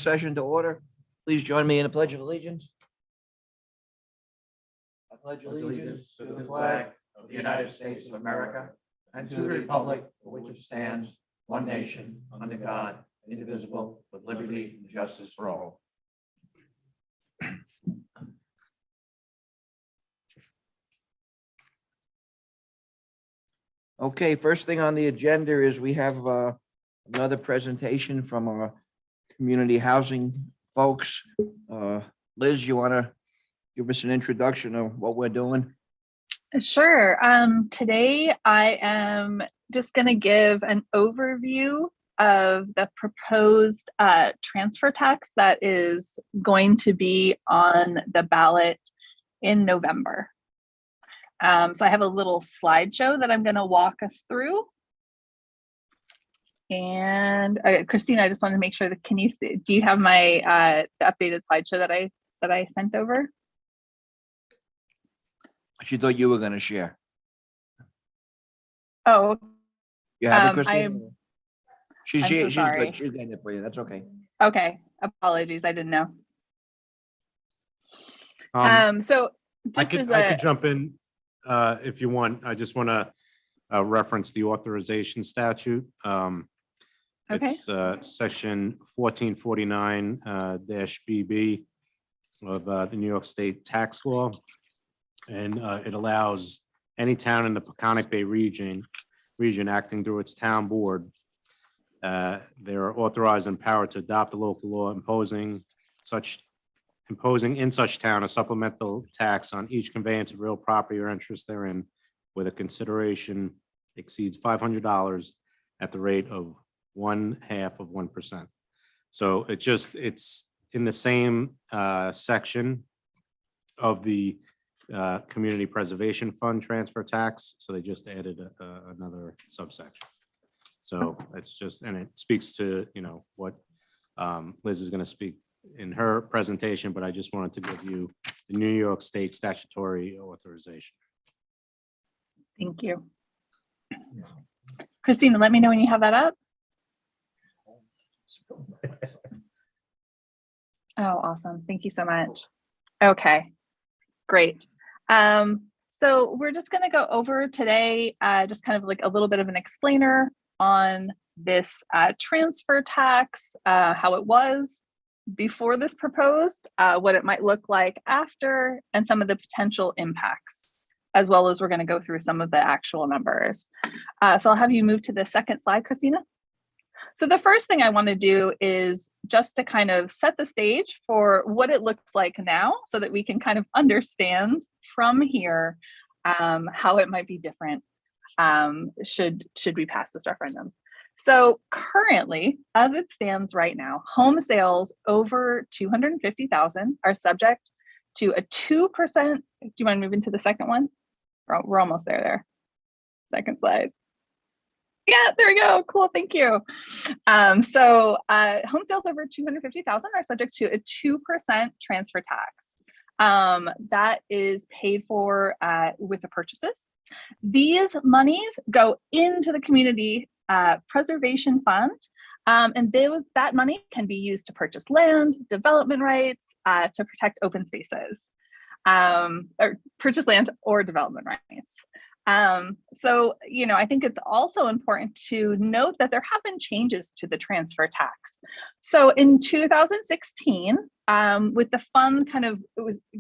Session to order. Please join me in the Pledge of Allegiance. I pledge allegiance to the flag of the United States of America and to the republic for which it stands, one nation, under God, indivisible, with liberty and justice for all. Okay, first thing on the agenda is we have another presentation from our community housing folks. Liz, you want to give us an introduction of what we're doing? Sure. Today I am just going to give an overview of the proposed transfer tax that is going to be on the ballot in November. So I have a little slideshow that I'm going to walk us through. And Christina, I just want to make sure that can you see, do you have my the updated slideshow that I sent over? She thought you were going to share. Oh, You have it, Christina? She's I'm so sorry. good. She's getting it for you. That's okay. Okay. Apologies. I didn't know. So I could jump in if you want. I just want to reference the authorization statute. Okay. It's section 1449 -BB of the New York State tax law. And it allows any town in the Peconic Bay region acting through its town board. They're authorized and empowered to adopt a local law imposing in such town a supplemental tax on each conveyance of real property or interest therein, where the consideration exceeds $500 at the rate of 0.5%. So it's in the same section of the Community Preservation Fund transfer tax. So they just added another subsection. So it's just, and it speaks to, what Liz is going to speak in her presentation, but I just wanted to give you the New York State statutory authorization. Thank you. Christina, let me know when you have that up. Oh, awesome. Thank you so much. Okay, great. So we're just going to go over today, just kind of like a little bit of an explainer on this transfer tax, how it was before this proposed, what it might look like after, and some of the potential impacts, as well as we're going to go through some of the actual numbers. So I'll have you move to the second slide, Christina. So the first thing I want to do is just to kind of set the stage for what it looks like now so that we can kind of understand from here how it might be different should we pass this referendum. So currently, as it stands right now, home sales over 250,000 are subject to a 2%. Do you want to move into the second one? We're almost there. Second slide. Yeah, there we go. Cool. Thank you. So home sales over 250,000 are subject to a 2% transfer tax. That is paid for with the purchases. These monies go into the community preservation fund, and that money can be used to purchase land, development rights, to protect open spaces, or purchase land or development rights. So, I think it's also important to note that there have been changes to the transfer tax. So in 2016, with the fund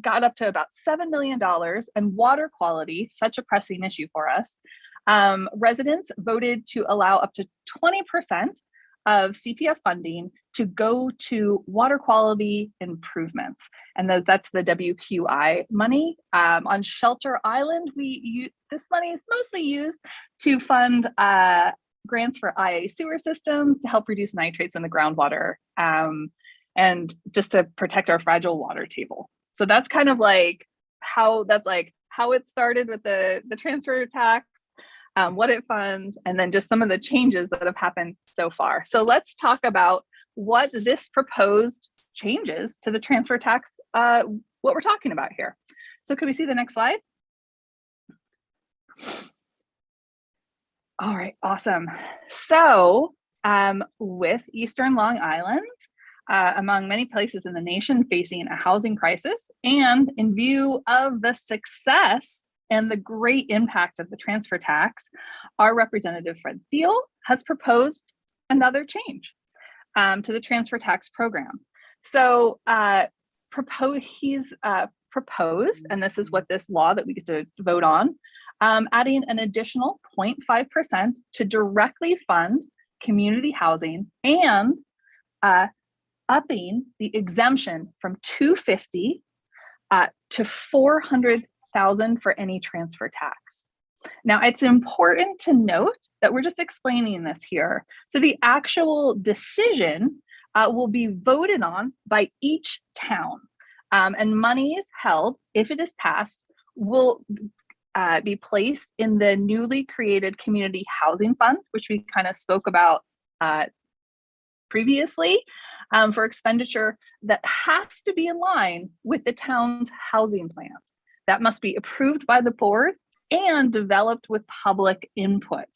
got up to about $7 million, and water quality, such a pressing issue for us, residents voted to allow up to 20% of CPF funding to go to water quality improvements. And that's the WQI money. On Shelter Island, this money is mostly used to fund grants for IA sewer systems to help reduce nitrates in the groundwater, and just to protect our fragile water table. So that's kind of like how it started with the transfer tax, what it funds, and then just some of the changes that have happened so far. So let's talk about what this proposed changes to the transfer tax, what we're talking about here. So could we see the next slide? All right, awesome. So with Eastern Long Island, among many places in the nation facing a housing crisis, and in view of the success and the great impact of the transfer tax, our representative Fred Thiel has proposed another change to the transfer tax program. So he's proposed, and this is what this law that we get to vote on, adding an additional 0.5% to directly fund community housing and upping the exemption from $250 to $400,000 for any transfer tax. Now, it's important to note that we're just explaining this here. So the actual decision will be voted on by each town, and monies held, if it is passed, will be placed in the newly created community housing fund, which we kind of spoke about previously, for expenditure that has to be in line with the town's housing plan. That must be approved by the board and developed with public input.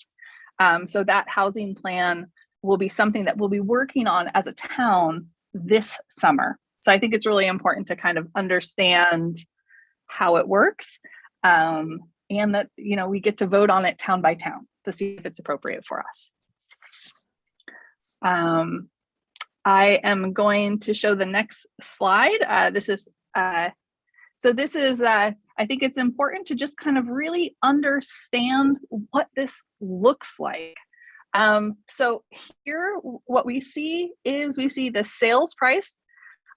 So that housing plan will be something that we'll be working on as a town this summer. So I think it's really important to kind of understand how it works, and that, you know, we get to vote on it town by town to see if it's appropriate for us. I am going to show the next slide. I think it's important to just kind of really understand what this looks like. So here, what we see is the sales price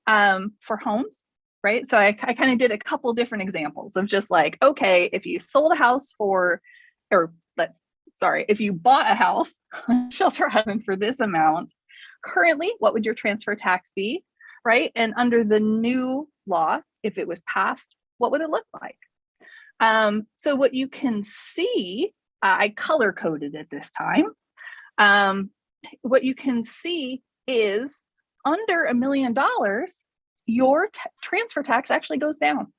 for homes, right? So I kind of did a couple different examples of just like, okay, if you sold a house if you bought a house on Shelter Island for this amount, currently, what would your transfer tax be, right? And under the new law, if it was passed, what would it look like? So what you can see, I color coded it this time. What you can see is under $1 million, your transfer tax actually goes down.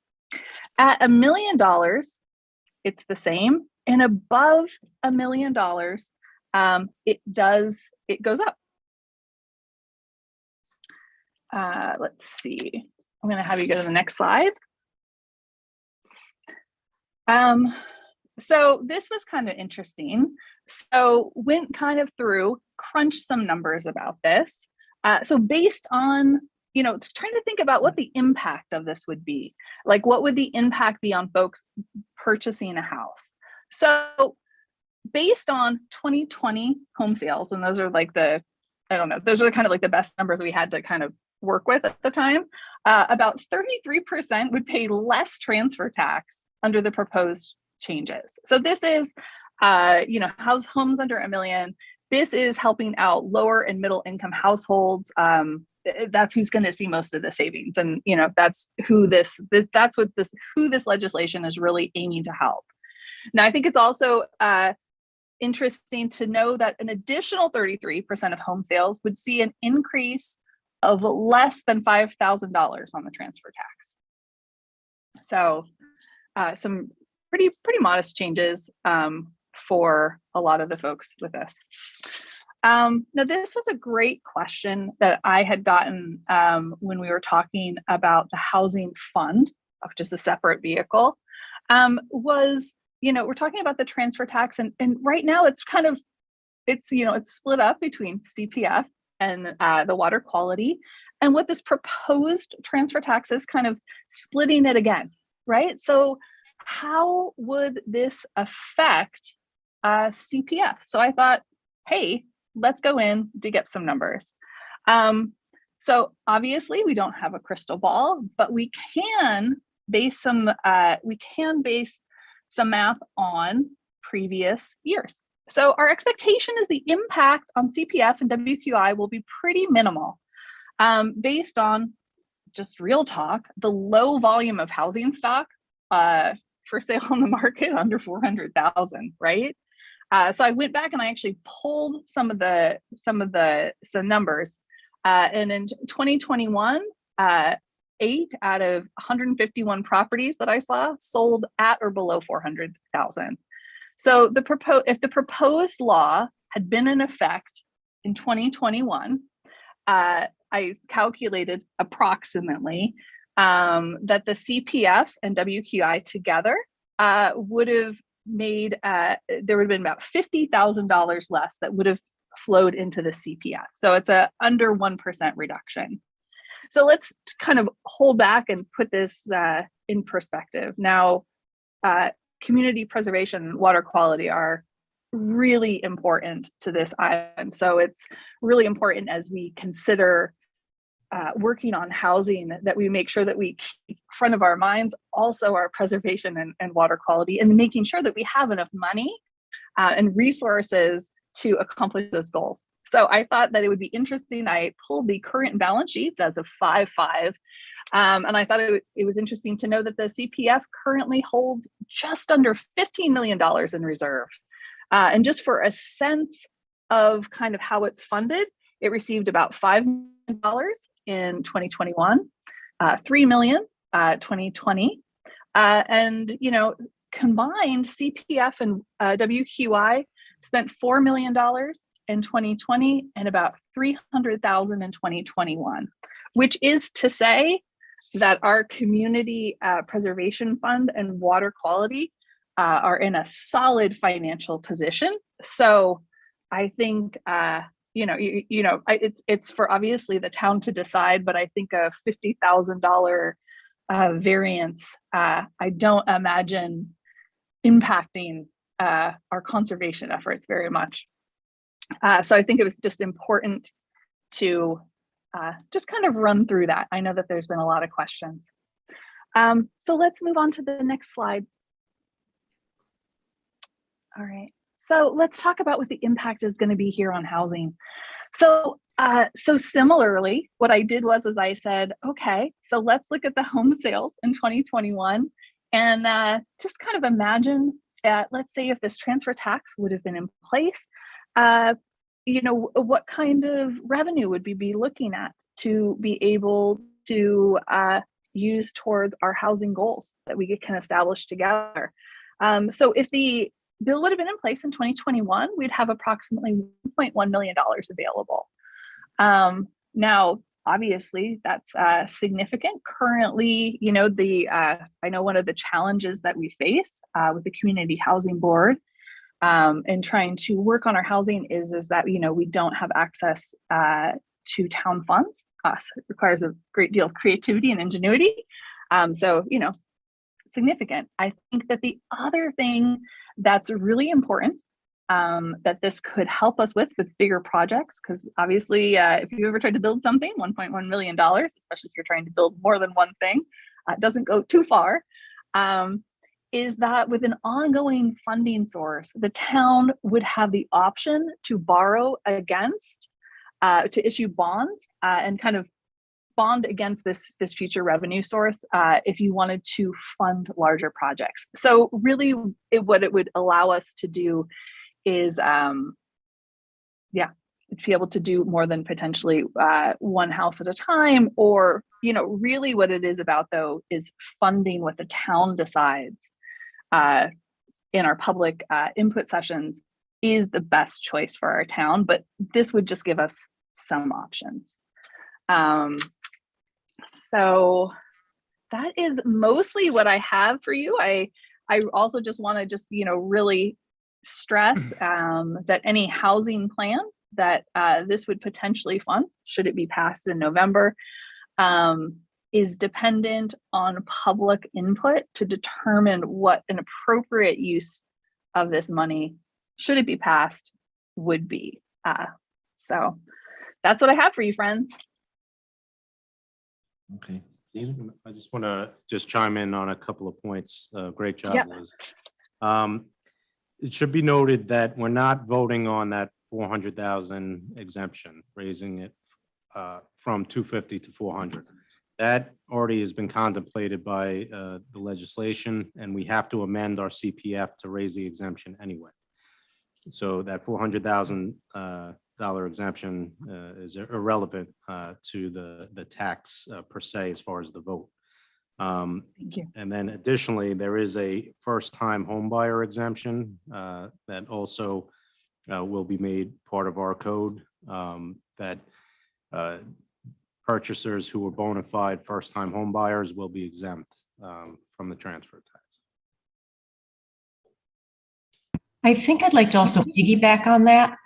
At $1 million, it's the same, and above $1 million, it goes up. Let's see. I'm going to have you go to the next slide. So this was kind of interesting. So went kind of through, crunched some numbers about this. So based on, you know, trying to think about what the impact of this would be. Like, what would the impact be on folks purchasing a house? So based on 2020 home sales, and those are like those are kind of like the best numbers we had to kind of work with at the time, about 33% would pay less transfer tax under the proposed changes. So this is, homes under $1 million. This is helping out lower and middle income households. That's who's going to see most of the savings, and you know that's who this legislation is really aiming to help. Now, I think it's also interesting to know that an additional 33% of home sales would see an increase of less than $5,000 on the transfer tax. So some pretty modest changes for a lot of the folks with this. Now, this was a great question that I had gotten when we were talking about the housing fund, which is a separate vehicle, we're talking about the transfer tax, and right now it's split up between CPF and the water quality, and what this proposed transfer tax is kind of splitting it again, right? So how would this affect CPF? So I thought, hey, let's go in, dig up some numbers. So obviously we don't have a crystal ball, but we can base some math on previous years. So our expectation is the impact on CPF and WQI will be pretty minimal, based on just real talk, the low volume of housing stock for sale on the market under 400,000, right? So I went back and I actually pulled some numbers, and in 2021, 8 out of 151 properties that I saw sold at or below 400,000. So if the proposed law had been in effect in 2021, I calculated approximately that the CPF and WQI together would have made, there would have been about $50,000 less that would have flowed into the CPF. So it's a under 1% reduction. So let's kind of hold back and put this in perspective. Now, community preservation and water quality are really important to this island. So it's really important as we consider working on housing that we make sure that we keep front of our minds also our preservation and water quality, and making sure that we have enough money and resources to accomplish those goals. So I thought that it would be interesting. I pulled the current balance sheets as of 5/5, and I thought it was interesting to know that the CPF currently holds just under $15 million in reserve. And just for a sense of kind of how it's funded, it received about $5 million in 2021, $3 million 2020, and combined CPF and WQI spent $4 million in 2020 and about $300,000 in 2021, which is to say that our community preservation fund and water quality are in a solid financial position. So I think it's for obviously the town to decide, but I think a $50,000 variance, I don't imagine impacting our conservation efforts very much. So I think it was just important to just kind of run through that. I know that there's been a lot of questions. So let's move on to the next slide. All right. So let's talk about what the impact is going to be here on housing. So similarly, what I did was, as I said, okay, so let's look at the home sales in 2021 and just kind of imagine, let's say if this transfer tax would have been in place, what kind of revenue would we be looking at to be able to use towards our housing goals that we can establish together. So if the bill would have been in place in 2021, we'd have approximately $1.1 million available. Now, obviously, that's significant. Currently, I know one of the challenges that we face with the Community Housing Board in trying to work on our housing is that we don't have access to town funds. It requires a great deal of creativity and ingenuity. So significant. I think that the other thing that's really important that this could help us with bigger projects, because obviously if you ever tried to build something, $1.1 million, especially if you're trying to build more than one thing, doesn't go too far, is that with an ongoing funding source, the town would have the option to borrow against, to issue bonds and kind of bond against this future revenue source if you wanted to fund larger projects. So really what it would allow us to do is be able to do more than potentially one house at a time, or really what it is about though is funding what the town decides in our public input sessions is the best choice for our town, but this would just give us some options. So that is mostly what I have for you. I also just want to really stress that any housing plan that this would potentially fund, should it be passed in November, is dependent on public input to determine what an appropriate use of this money, should it be passed, would be. So that's what I have for you, friends. Okay. I just want to chime in on a couple of points. Great job, Yep. Liz. It should be noted that we're not voting on that 400,000 exemption, raising it from 250 to 400. That already has been contemplated by the legislation, and we have to amend our CPF to raise the exemption anyway. So that $400,000 exemption is irrelevant to the tax per se as far as the vote. Thank you. And then additionally, there is a first-time homebuyer exemption that also will be made part of our code that purchasers who are bona fide first-time home buyers will be exempt from the transfer tax. I think I'd like to also piggyback on that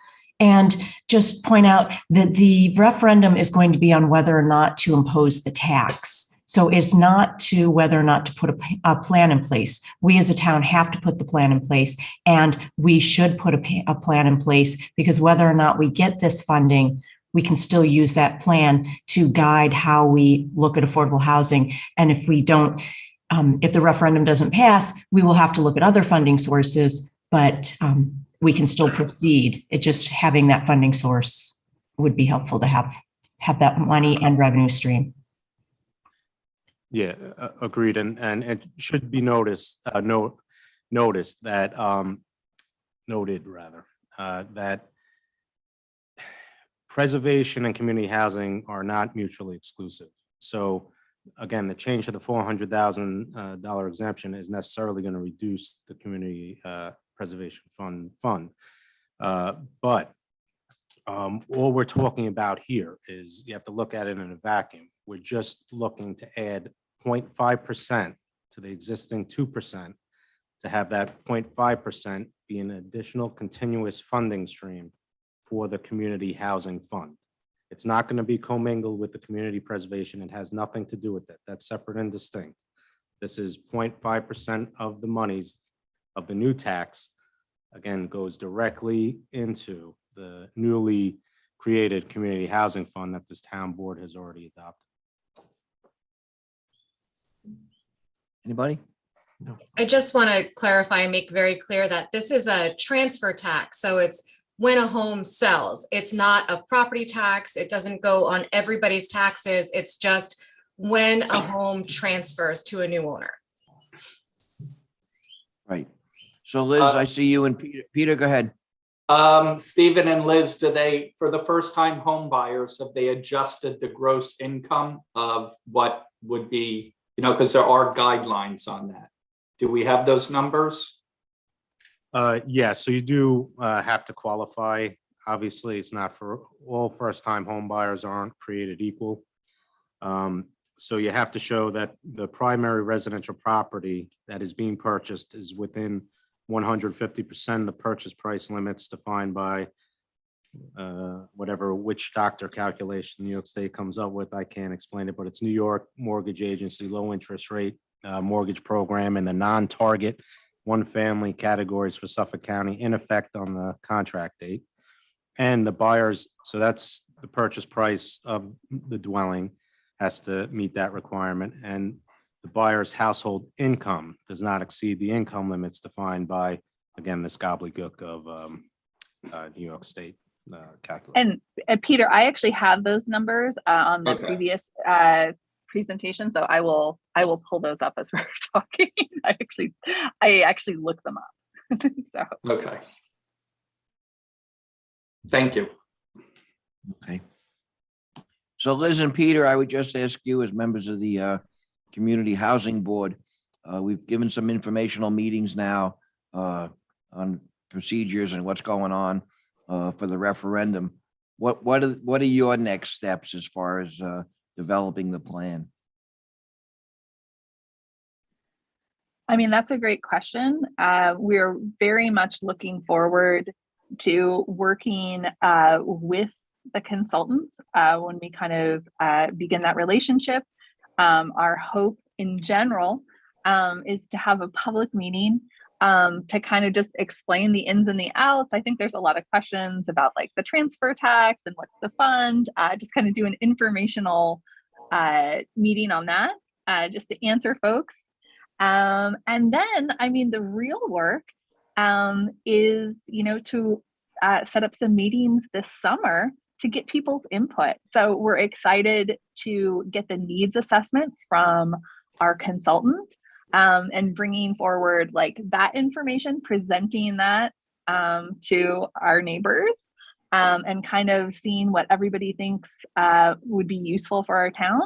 and just point out that the referendum is going to be on whether or not to impose the tax. So it's not to whether or not to put a plan in place. We as a town have to put the plan in place, and we should put a plan in place, because whether or not we get this funding, we can still use that plan to guide how we look at affordable housing. And if we don't, if the referendum doesn't pass, we will have to look at other funding sources, but we can still proceed. It just having that funding source would be helpful to have that money and revenue stream. Yeah, agreed. And it should be noticed that noted rather that preservation and community housing are not mutually exclusive. So again, the change to the $400,000 exemption is necessarily going to reduce the community preservation fund. But all we're talking about here is you have to look at it in a vacuum. We're just looking to add 0.5% to the existing 2% to have that 0.5% be an additional continuous funding stream for the community housing fund. It's not going to be commingled with the community preservation. It has nothing to do with that. That's separate and distinct. This is 0.5% of the monies of the new tax, again, goes directly into the newly created community housing fund that this town board has already adopted. Anybody? I just want to clarify and make very clear that this is a transfer tax. So it's when a home sells. It's not a property tax. It doesn't go on everybody's taxes. It's just when a home transfers to a new owner. Right. So Liz, I see you and Peter. Peter, go ahead. Stephen and Liz, do they, for the first time home buyers, have they adjusted the gross income of what would be, because there are guidelines on that. Do we have those numbers? Yeah, so you do have to qualify. Obviously, it's not for all first-time home buyers aren't created equal. So you have to show that the primary residential property that is being purchased is within 150% of the purchase price limits defined by whatever witch doctor calculation New York State comes up with. I can't explain it, but it's New York Mortgage Agency low interest rate mortgage program, and the non-target one family categories for Suffolk County in effect on the contract date. And the buyers, so that's the purchase price of the dwelling has to meet that requirement. And the buyer's household income does not exceed the income limits defined by, again, this gobbledygook of New York State calculation. And Peter, I actually have those numbers on the Okay. previous presentation, so I will pull those up as we're talking. I actually looked them up. So Okay. Thank you. Okay. So Liz and Peter, I would just ask you as members of the Community Housing Board, we've given some informational meetings now on procedures and what's going on for the referendum. What are your next steps as far as developing the plan? I mean, that's a great question. We're very much looking forward to working with the consultants when we kind of begin that relationship. Our hope in general is to have a public meeting to kind of just explain the ins and the outs. I think there's a lot of questions about like the transfer tax and what's the fund, just kind of do an informational meeting on that, just to answer folks. And then, I mean, the real work is, to set up some meetings this summer to get people's input. So we're excited to get the needs assessment from our consultant and bringing forward like that information, presenting that to our neighbors and kind of seeing what everybody thinks would be useful for our town,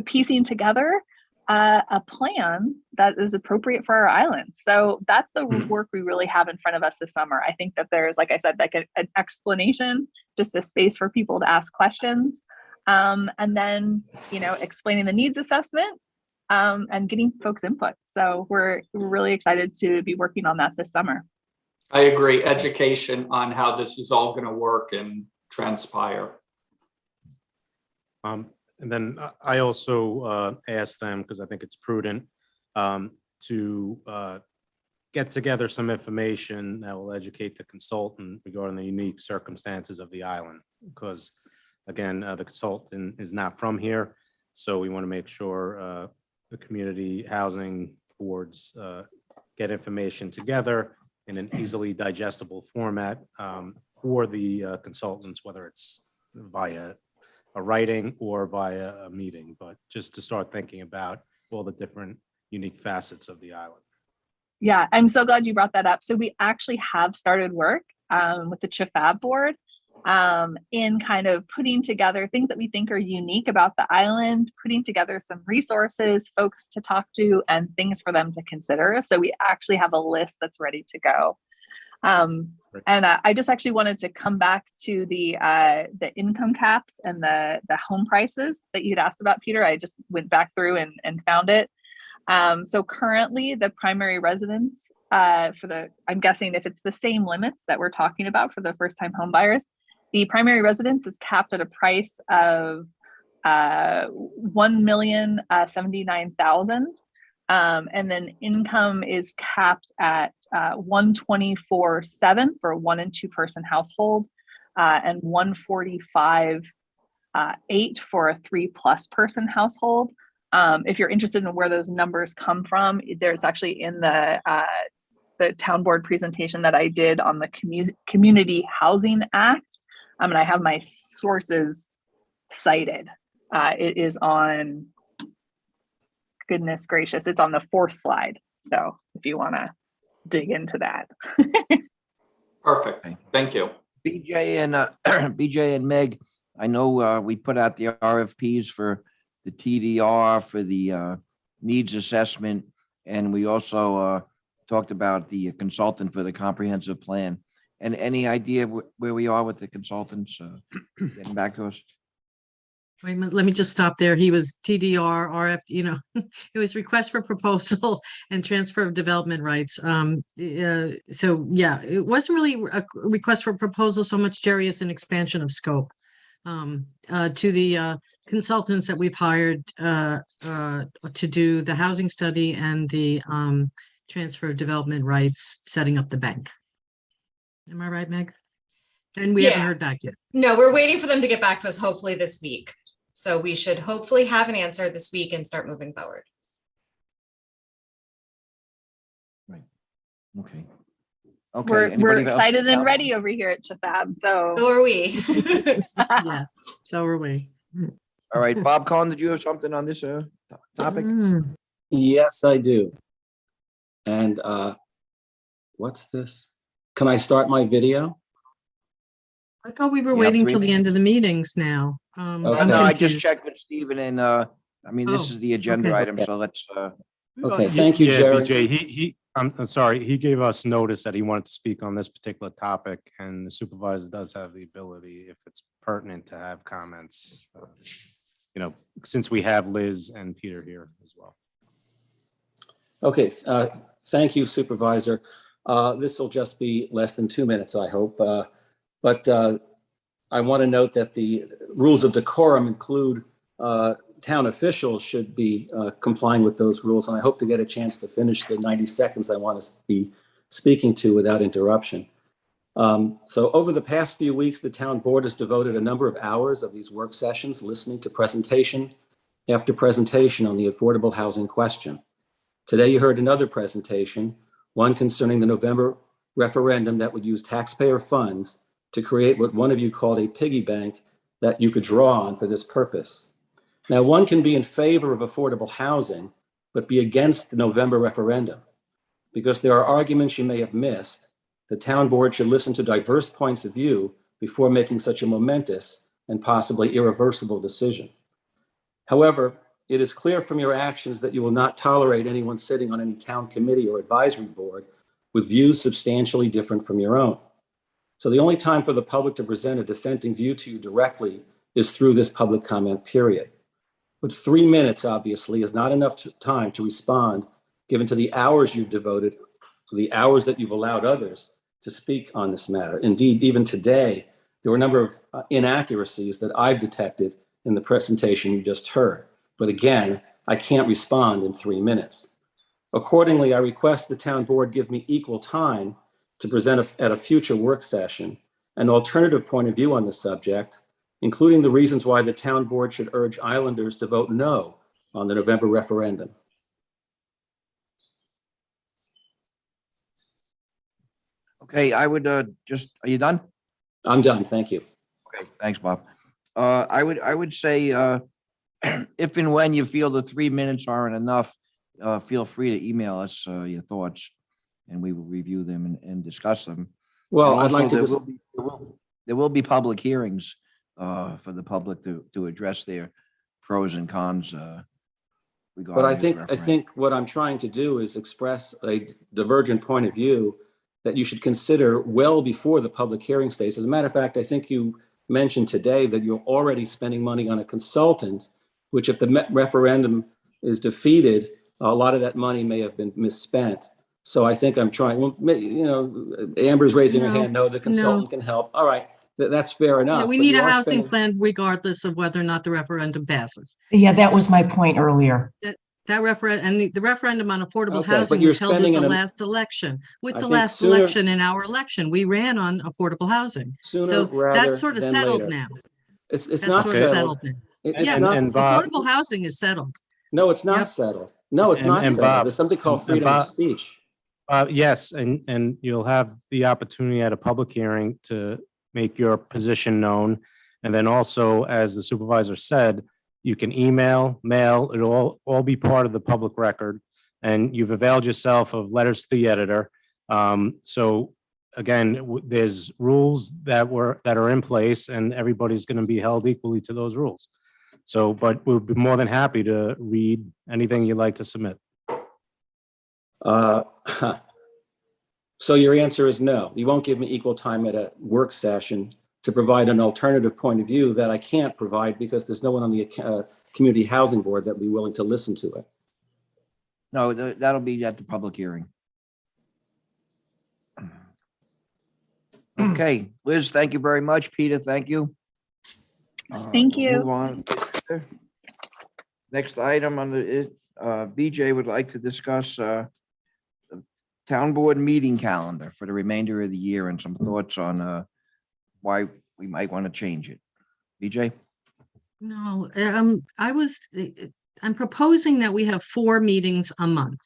piecing together a plan that is appropriate for our island. So that's the work we really have in front of us this summer. I think that there's, like I said, like an explanation, just a space for people to ask questions. And then, explaining the needs assessment and getting folks input. So we're really excited to be working on that this summer. I agree. Education on how this is all going to work and transpire. And then I also asked them, because I think it's prudent, to get together some information that will educate the consultant regarding the unique circumstances of the island. Because again, the consultant is not from here. So we want to make sure the community housing boards get information together in an easily digestible format for the consultants, whether it's via a writing or via a meeting, but just to start thinking about all the different unique facets of the island. Yeah, I'm so glad you brought that up. So we actually have started work with the CHFAB board in kind of putting together things that we think are unique about the island, putting together some resources, folks to talk to, and things for them to consider. So we actually have a list that's ready to go. And I just actually wanted to come back to the income caps and the home prices that you'd asked about, Peter. I just went back through and found it. So currently the primary residence I'm guessing if it's the same limits that we're talking about for the first time home buyers, the primary residence is capped at a price of $1,079,000. And then income is capped at $124,700 for a 1 and 2 person household, and $145,800 for a 3+ person household. If you're interested in where those numbers come from, there's actually in the town board presentation that I did on the Community Housing Act. And I have my sources cited. It is on, goodness gracious, it's on the 4th slide. So if you want to dig into that. Perfect. Thank you. BJ and Meg, I know we put out the RFPs for the TDR, for the needs assessment, and we also talked about the consultant for the comprehensive plan. And any idea where we are with the consultants getting back to us? Wait a minute, let me just stop there. He was TDR, RF, it was request for proposal and transfer of development rights. So yeah, it wasn't really a request for proposal so much, Jerry, as an expansion of scope to the consultants that we've hired to do the housing study and the transfer of development rights, setting up the bank. Am I right, Meg? And we haven't heard back yet. No, we're waiting for them to get back to us hopefully this week. So we should hopefully have an answer this week and start moving forward. Right. Okay. We're excited and ready over here at CHFAB. So are we. Yeah, so are we. All right, Bob Cohen, did you have something on this topic? Yes, I do. And what's this? Can I start my video? I thought we were Yeah, waiting 3 till the end minutes. of the meetings now. Okay. No, I just confused. checked with Stephen and this is the agenda okay. item, so let's Okay, thank you, Yeah, Jerry. BJ, I'm sorry, he gave us notice that he wanted to speak on this particular topic, and the supervisor does have the ability, if it's pertinent, to have comments. Since we have Liz and Peter here as well. Okay, thank you, Supervisor. This will just be less than 2 minutes, I hope. But I want to note that the rules of decorum include town officials should be complying with those rules. And I hope to get a chance to finish the 90 seconds I want to be speaking to without interruption. So over the past few weeks, the town board has devoted a number of hours of these work sessions listening to presentation after presentation on the affordable housing question. Today, you heard another presentation, one concerning the November referendum that would use taxpayer funds to create what one of you called a piggy bank that you could draw on for this purpose. Now, one can be in favor of affordable housing, but be against the November referendum. Because there are arguments you may have missed, the town board should listen to diverse points of view before making such a momentous and possibly irreversible decision. However, it is clear from your actions that you will not tolerate anyone sitting on any town committee or advisory board with views substantially different from your own. So the only time for the public to present a dissenting view to you directly is through this public comment period. But 3 minutes, obviously, is not enough time to respond, given to the hours you've devoted, the hours that you've allowed others to speak on this matter. Indeed, even today, there were a number of inaccuracies that I've detected in the presentation you just heard. But again, I can't respond in 3 minutes. Accordingly, I request the town board give me equal time to present at a future work session an alternative point of view on the subject, including the reasons why the town board should urge Islanders to vote no on the November referendum. Okay, I would are you done? I'm done, thank you. Okay, thanks, Bob. I would say, if and when you feel the 3 minutes aren't enough, feel free to email us your thoughts, and we will review them and discuss them. Well, And I'd like to, also, there will be public hearings for the public to address their pros and cons. but I regarding this think referendum. what I'm trying to do is express a divergent point of view that you should consider well before the public hearing stage. As a matter of fact, I think you mentioned today that you're already spending money on a consultant, which if the referendum is defeated, a lot of that money may have been misspent. So I think I'm trying, well, you know, Amber's raising her No, hand, no, the consultant can help. All right, that's fair enough. Yeah, we but need you a are housing spending- plan regardless of whether or not the referendum passes. Yeah, that was my point earlier. That the referendum on affordable Okay, but housing you're was held at spending the an- last election. With I the think last sooner- election and our election, we ran on affordable housing. Sooner So rather that's sort of than settled later. now. It's That's not sort of settled. settled now. It's Yeah, not, and Bob- affordable housing is settled. no, it's not Yep. settled. No, it's And- not and settled. Bob- There's something called and freedom of Bob- speech. Yes, and you'll have the opportunity at a public hearing to make your position known. And then also, as the supervisor said, you can email, mail, it'll all be part of the public record. And you've availed yourself of letters to the editor. So again, there's rules that are in place, and everybody's going to be held equally to those rules. So, but we'll be more than happy to read anything you'd like to submit. Uh, So your answer is no. You won't give me equal time at a work session to provide an alternative point of view that I can't provide because there's no one on the community housing board that would be willing to listen to it. No, that'll be at the public hearing. Okay, Liz, thank you very much. Peter, thank you. Thank We'll you. move on. Next item on the, BJ would like to discuss the town board meeting calendar for the remainder of the year and some thoughts on why we might want to change it. BJ? No, I'm proposing that we have 4 meetings a month.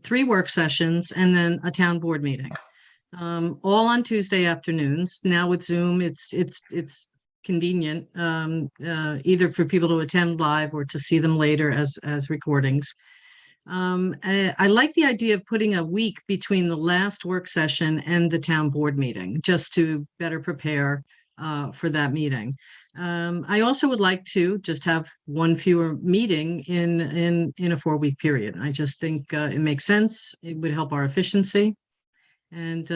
3 work sessions and then a town board meeting. All on Tuesday afternoons. Now with Zoom, it's convenient, either for people to attend live or to see them later as recordings. I like the idea of putting a week between the last work session and the town board meeting, just to better prepare for that meeting. I also would like to just have one fewer meeting in a 4-week period. I just think it makes sense. It would help our efficiency. And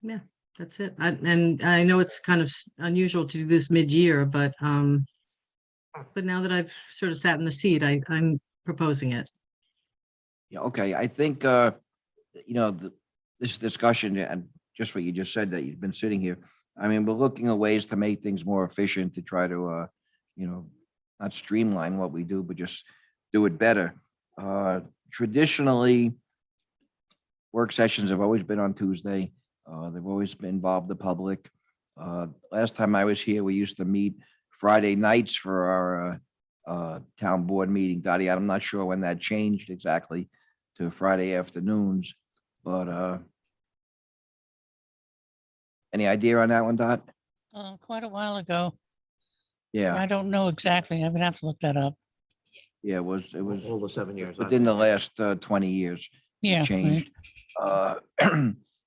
yeah, that's it. And I know it's kind of unusual to do this mid-year, but now that I've sort of sat in the seat, I'm proposing it. Yeah, okay, I think, this discussion and just what you just said, that you've been sitting here. I mean, we're looking at ways to make things more efficient, to try to, not streamline what we do, but just do it better. Traditionally, work sessions have always been on Tuesday. They've always involved the public. Last time I was here, we used to meet Friday nights for our town board meeting. Dottie, I'm not sure when that changed exactly to Friday afternoons, but any idea on that one, Dot? Quite a while ago. Yeah, I don't know exactly. I would have to look that up. yeah, it was Over 7 years. within the last 20 years. Yeah. right. Changed.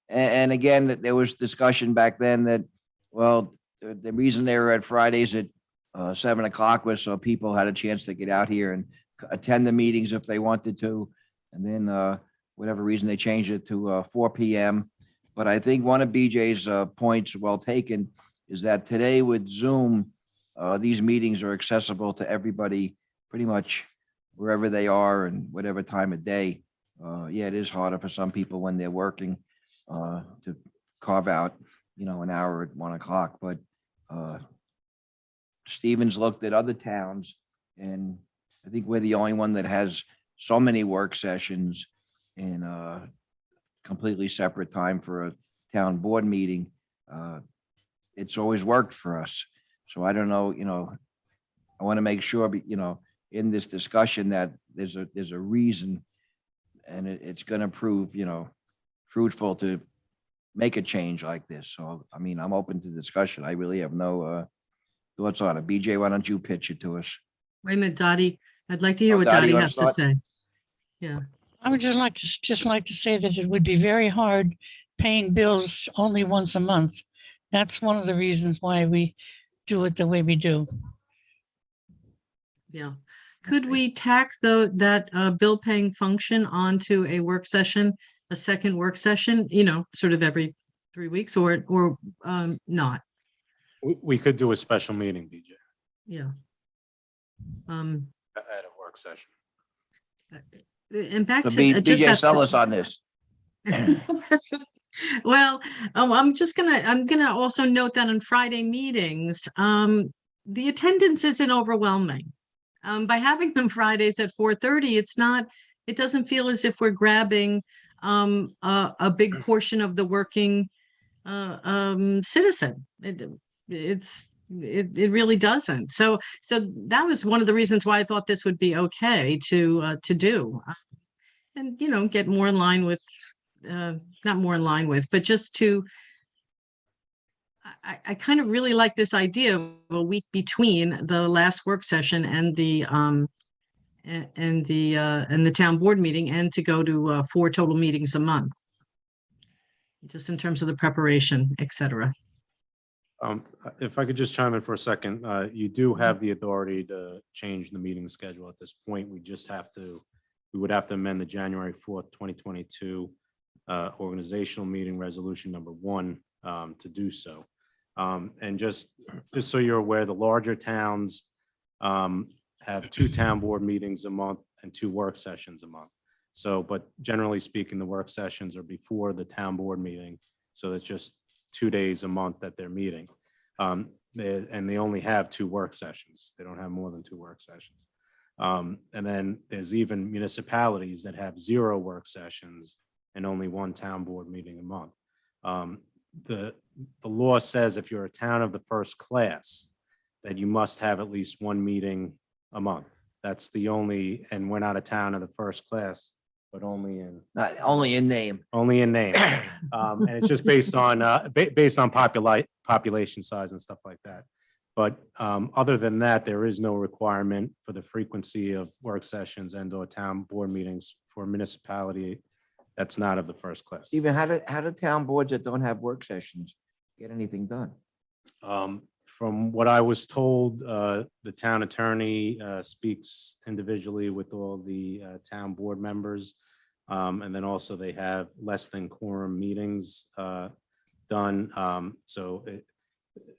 And again, there was discussion back then that, well, the reason they were at Fridays at 7 o'clock was so people had a chance to get out here and attend the meetings if they wanted to. And then whatever reason they changed it to 4 p.m. But I think one of BJ's points well taken. is that today with Zoom, these meetings are accessible to everybody pretty much wherever they are and whatever time of day. Yeah, it is harder for some people when they're working to carve out, an hour at 1 o'clock, but Stevens looked at other towns, and I think we're the only one that has so many work sessions in a completely separate time for a town board meeting. It's always worked for us. So I don't know, I want to make sure, in this discussion that there's a reason, and it's going to prove, fruitful to make a change like this. So, I mean, I'm open to discussion. I really have no thoughts on it. BJ, why don't you pitch it to us? Wait a minute, Dottie. I'd like to hear Oh, what Dottie, Dottie you wanna has to start? say. Yeah. I would just like to say that it would be very hard paying bills only once a month. That's one of the reasons why we do it the way we do. Yeah. Could we tack that bill paying function onto a work session, a second work session, sort of every 3 weeks or not? We could do a special meeting, BJ, Yeah. at a work session. And back So to just BJ, that- sell us on this. Well, I'm gonna also note that on Friday meetings, the attendance isn't overwhelming. By having them Fridays at 4:30, it doesn't feel as if we're grabbing a big portion of the working citizen. It really doesn't. So that was one of the reasons why I thought this would be okay to do, and get more in line with, not more in line with, but just to. I kind of really like this idea of a week between the last work session and the town board meeting, and to go to 4 total meetings a month. Just in terms of the preparation, et cetera. If I could just chime in for a second, you do have the authority to change the meeting schedule at this point. We would have to amend the January 4th, 2022 organizational meeting resolution number 1 to do so. And just so you're aware, the larger towns have 2 town board meetings a month and 2 work sessions a month. So, but generally speaking, the work sessions are before the town board meeting. So that's just 2 days a month that they're meeting. And they only have 2 work sessions. They don't have more than 2 work sessions. And then there's even municipalities that have 0 work sessions and only 1 town board meeting a month. The law says if you're a town of the first class, that you must have at least 1 meeting a month. That's the only, and we're not a town of the first class, but only in name. only in name. And it's just based on population size and stuff like that. But other than that, there is no requirement for the frequency of work sessions and or town board meetings for a municipality that's not of the first class. Stephen, how do town boards that don't have work sessions get anything done? From what I was told, the town attorney speaks individually with all the town board members. And then also they have less than quorum meetings done.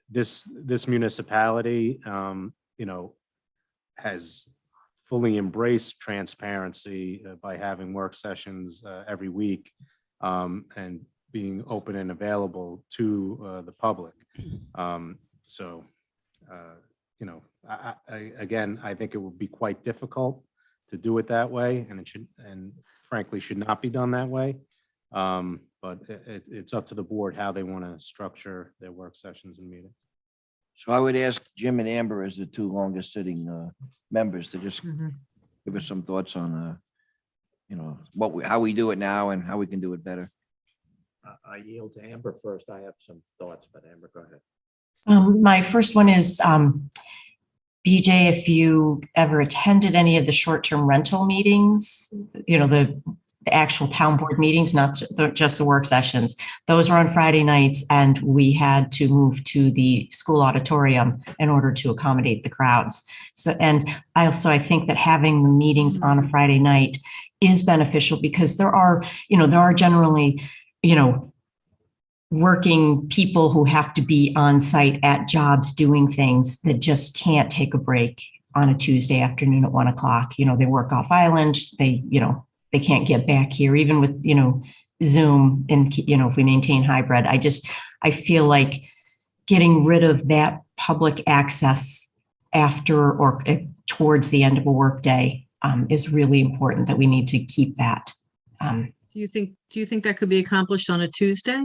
This municipality, has fully embraced transparency by having work sessions every week and being open and available to the public. I think it would be quite difficult to do it that way, and it should, and frankly, should not be done that way. But it's up to the board how they want to structure their work sessions and meetings. So I would ask Jim and Amber as the 2 longest sitting members to just give us some thoughts on, how we do it now and how we can do it better. I yield to Amber first. I have some thoughts, but Amber, go ahead. My first one is, BJ, if you ever attended any of the short-term rental meetings, the actual town board meetings, not just the work sessions, those were on Friday nights, and we had to move to the school auditorium in order to accommodate the crowds. So, and I think that having the meetings on a Friday night is beneficial, because there are generally, working people who have to be on site at jobs doing things that just can't take a break on a Tuesday afternoon at 1 o'clock. They work off island, they can't get back here, even with, Zoom and, if we maintain hybrid. I feel like getting rid of that public access after or towards the end of a workday is really important, that we need to keep that. Do you think that could be accomplished on a Tuesday?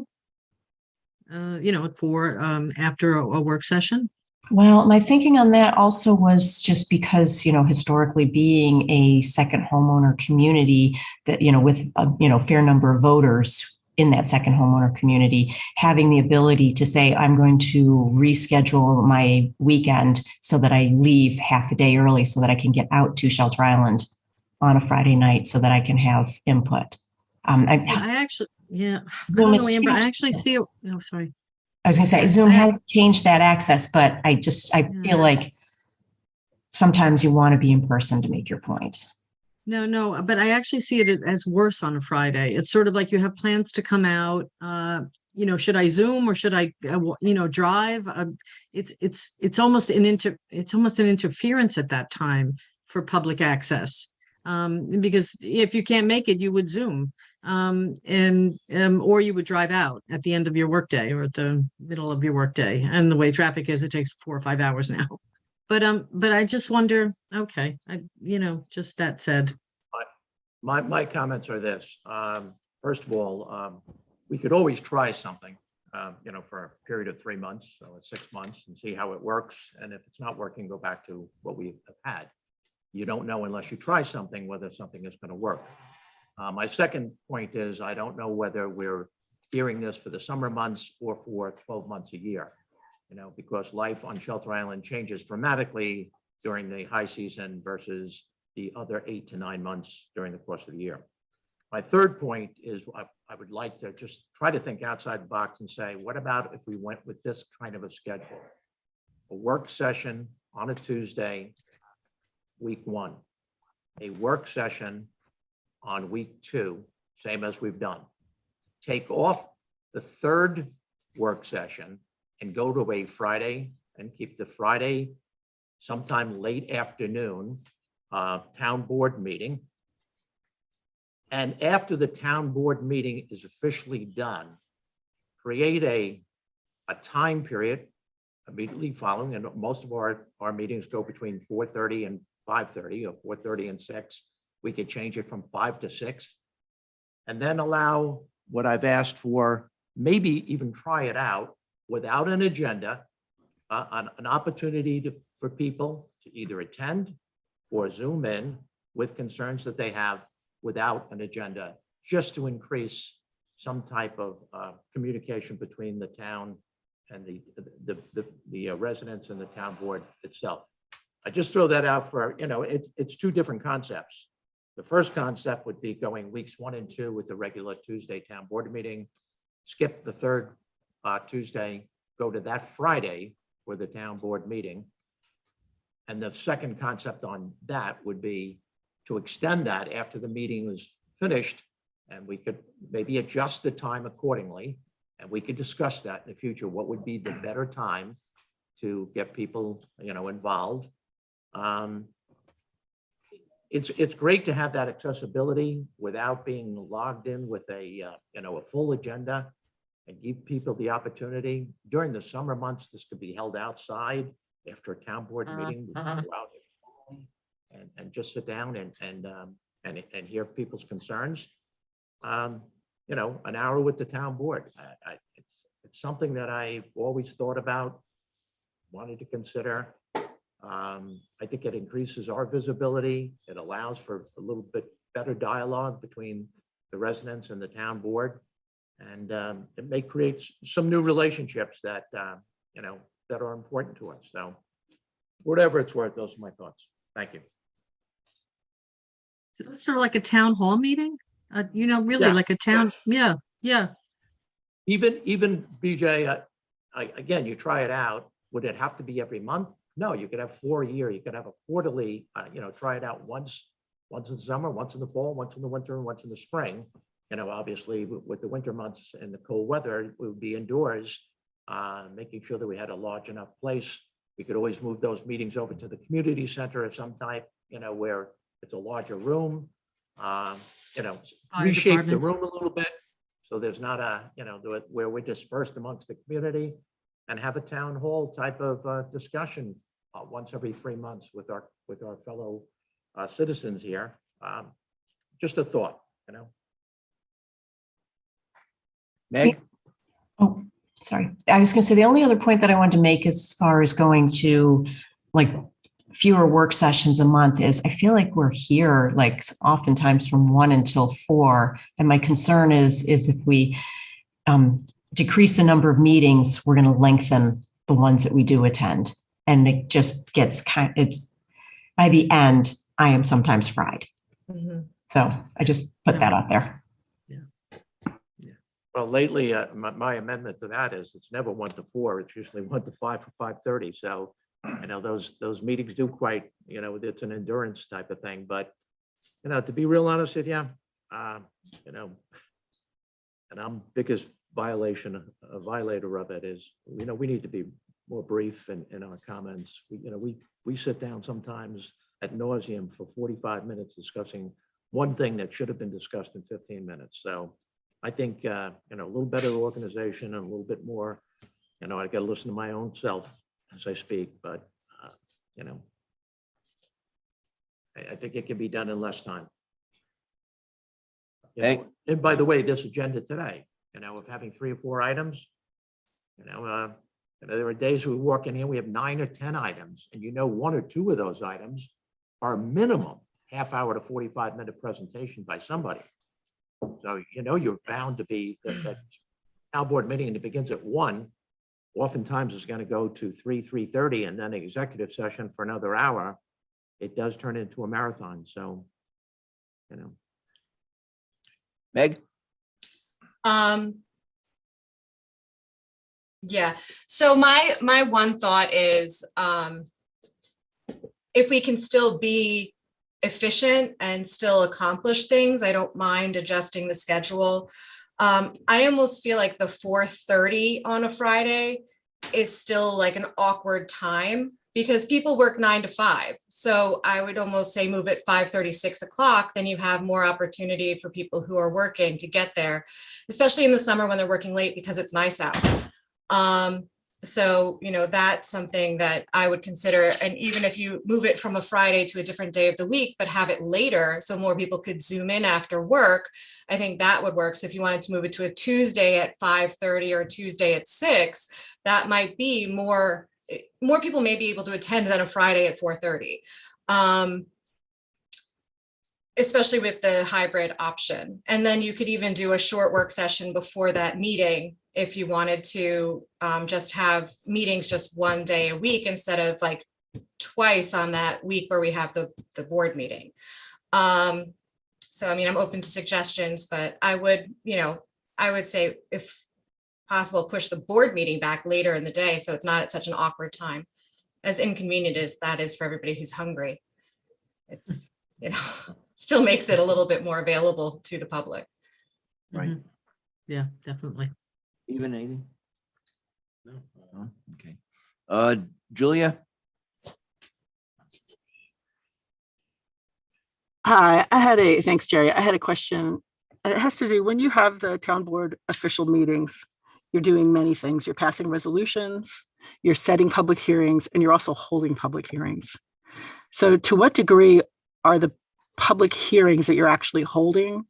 After a work session? Well, my thinking on that also was just because, historically being a second homeowner community that, with a, fair number of voters in that second homeowner community, having the ability to say, I'm going to reschedule my weekend so that I leave half a day early so that I can get out to Shelter Island on a Friday night so that I can have input. I don't know, Amber, I actually see it. No, sorry. I was going to say Zoom has changed that access, but I feel like sometimes you want to be in person to make your point. No, but I actually see it as worse on a Friday. It's sort of like you have plans to come out. Should I Zoom or should I, drive? It's almost an interference at that time for public access. Because if you can't make it, you would Zoom, or you would drive out at the end of your workday or at the middle of your workday. And the way traffic is, it takes 4 or 5 hours now. But I just wonder, okay, just that said. My comments are this. First of all, we could always try something, for a period of 3 months, so it's 6 months, and see how it works. And if it's not working, go back to what we have had. You don't know unless you try something whether something is going to work. My second point is I don't know whether we're hearing this for the summer months or for 12 months a year, because life on Shelter Island changes dramatically during the high season versus the other 8 to 9 months during the course of the year. My third point is I would like to just try to think outside the box and say, what about if we went with this kind of a schedule? A work session on a Tuesday, week 1, a work session on week 2, same as we've done. Take off the third work session and go to a Friday and keep the Friday sometime late afternoon town board meeting. And after the town board meeting is officially done, create a time period immediately following, and most of our meetings go between 4:30 and 5:30 or 4:30 and 6. We could change it from 5 to 6 and then allow what I've asked for, maybe even try it out without an agenda, an opportunity for people to either attend or Zoom in with concerns that they have without an agenda, just to increase some type of communication between the town and the residents and the town board itself. I just throw that out for, it's 2 different concepts. The first concept would be going weeks 1 and 2 with the regular Tuesday town board meeting, skip the third Tuesday, go to that Friday for the town board meeting. And the second concept on that would be to extend that after the meeting was finished, and we could maybe adjust the time accordingly, and we could discuss that in the future. What would be the better time to get people, involved? It's great to have that accessibility without being logged in with a full agenda, and give people the opportunity. During the summer months, this could be held outside after a town board meeting. We can go out and just sit down and hear people's concerns. An hour with the town board. It's something that I've always thought about, wanted to consider. I think it increases our visibility. It allows for a little bit better dialogue between the residents and the town board. And it may create some new relationships that, that are important to us. So whatever it's worth, those are my thoughts. Thank you. It's sort of like a town hall meeting, really Yeah. like a town. Yeah. Even BJ, again, you try it out. Would it have to be every month? No, you could have 4 a year. You could have a quarterly, try it out once in the summer, once in the fall, once in the winter, and once in the spring. obviously with the winter months and the cold weather, we would be indoors, making sure that we had a large enough place. We could always move those meetings over to the community center of some type, where it's a larger room. Fire Reshape the department. room a little bit. So there's not where we're dispersed amongst the community, and have a town hall type of discussion once every 3 months with our fellow citizens here. Just a thought, Meg? Oh, sorry. I was going to say the only other point that I wanted to make as far as going to like fewer work sessions a month is I feel like we're here like oftentimes from 1 until 4. And my concern is if we decrease the number of meetings, we're going to lengthen the ones that we do attend. And it just gets it's by the end, I am sometimes fried. Mhm. So I just put that out there. Well, lately, my amendment to that is it's never 1 to 4. It's usually 1 to 5 or 5:30. So, those meetings do quite, it's an endurance type of thing. But, to be real honest with you, and I'm biggest violator of it is, we need to be more brief in our comments. We sit down sometimes ad nauseum for 45 minutes discussing one thing that should have been discussed in 15 minutes. So I think, a little better organization and a little bit more, I got to listen to my own self as I speak, but, I think it can be done in less time. Hey. And by the way, this agenda today, of having 3 or 4 items, there are days we walk in here, we have 9 or 10 items, and 1 or 2 of those items are minimum half-hour to 45-minute presentation by somebody. So, you're bound to be that town board meeting that begins at 1, oftentimes is going to go to 3:30, and then an executive session for another hour. It does turn into a marathon. So, Meg? Yeah, so my one thought is, if we can still be efficient and still accomplish things, I don't mind adjusting the schedule. I almost feel like the 4:30 on a Friday is still like an awkward time because people work 9 to 5. So I would almost say move it 5:30, 6 o'clock, then you have more opportunity for people who are working to get there, especially in the summer when they're working late because it's nice out. So, that's something that I would consider. And even if you move it from a Friday to a different day of the week, but have it later so more people could zoom in after work, I think that would work. So if you wanted to move it to a Tuesday at 5:30 or a Tuesday at 6, that might be more people may be able to attend than a Friday at 4:30. Especially with the hybrid option. And then you could even do a short work session before that meeting if you wanted to just have meetings just 1 day a week instead of like twice on that week where we have the board meeting. So, I'm open to suggestions, but I would say if possible, push the board meeting back later in the day so it's not at such an awkward time, as inconvenient as that is for everybody who's hungry. It's, still makes it a little bit more available to the public. Right. Mhm. Yeah, definitely. Even anything? No. Okay. Julia? Hi, thanks, Jerry. I had a question. And it has to do, when you have the town board official meetings, you're doing many things. You're passing resolutions, you're setting public hearings, and you're also holding public hearings. So to what degree are the public hearings that you're actually holding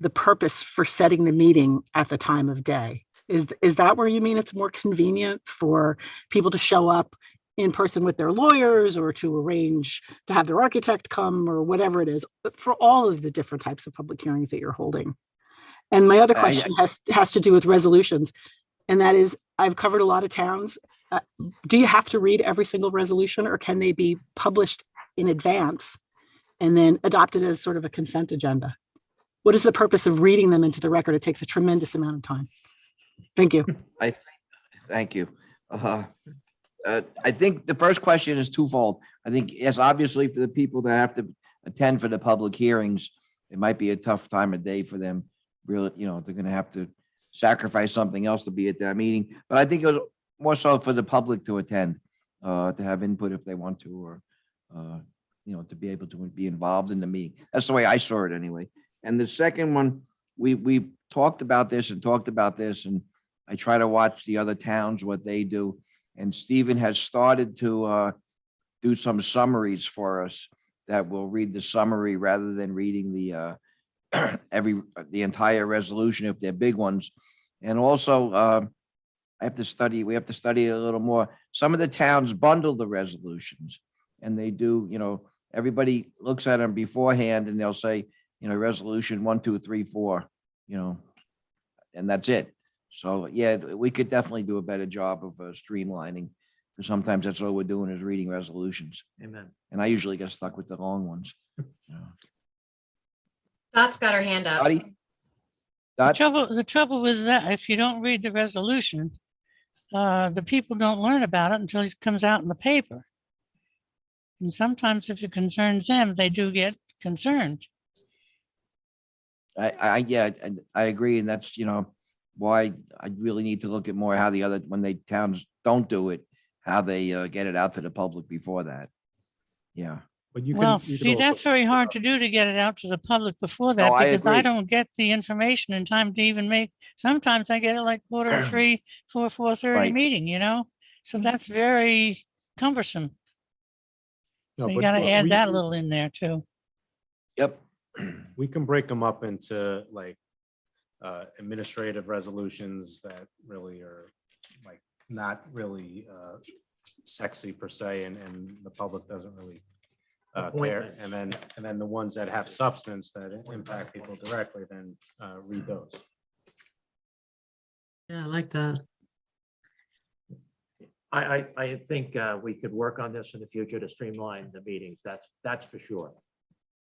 the purpose for setting the meeting at the time of day? Is that where you mean it's more convenient for people to show up in person with their lawyers or to arrange to have their architect come or whatever it is, for all of the different types of public hearings that you're holding? And my other question has to do with resolutions. And that is, I've covered a lot of towns. Do you have to read every single resolution, or can they be published in advance and then adopted as sort of a consent agenda? What is the purpose of reading them into the record? It takes a tremendous amount of time. Thank you. Thank you. I think the first question is twofold. I think, yes, obviously for the people that have to attend for the public hearings, it might be a tough time of day for them really, they're gonna have to sacrifice something else to be at that meeting. But I think it was more so for the public to attend, to have input if they want to, or, to be able to be involved in the meeting. That's the way I saw it anyway. And the second one, we talked about this, and I try to watch the other towns, what they do. And Stephen has started to do some summaries for us that will read the summary rather than reading the the entire resolution if they're big ones. And also, we have to study a little more. Some of the towns bundle the resolutions, and they do, everybody looks at them beforehand and they'll say, resolution 1, 2, 3, 4, and that's it. So yeah, we could definitely do a better job of streamlining, because sometimes that's all we're doing is reading resolutions. Amen. And I usually get stuck with the long ones. Dot's got her hand up. Dottie? Dot? The trouble with that, if you don't read the resolution, the people don't learn about it until it comes out in the paper. And sometimes if it concerns them, they do get concerned. Yeah, I agree. And that's, why I really need to look at more how when they towns don't do it, how they get it out to the public before that. Yeah. But you Well, can see, also that's very hard to do, to get it out to the public before that, I because I agree. don't get the information in time to even make, sometimes I get it like 2:45, 4:30 Right. meeting, So that's very cumbersome. No, So you but gotta look, add we- that little in there too. Yep. we can break them up into like administrative resolutions that really are like not really sexy per se, and the public doesn't really care. And then the ones that have substance that impact people directly, then read those. Yeah, I like that. I think we could work on this in the future to streamline the meetings. That's for sure.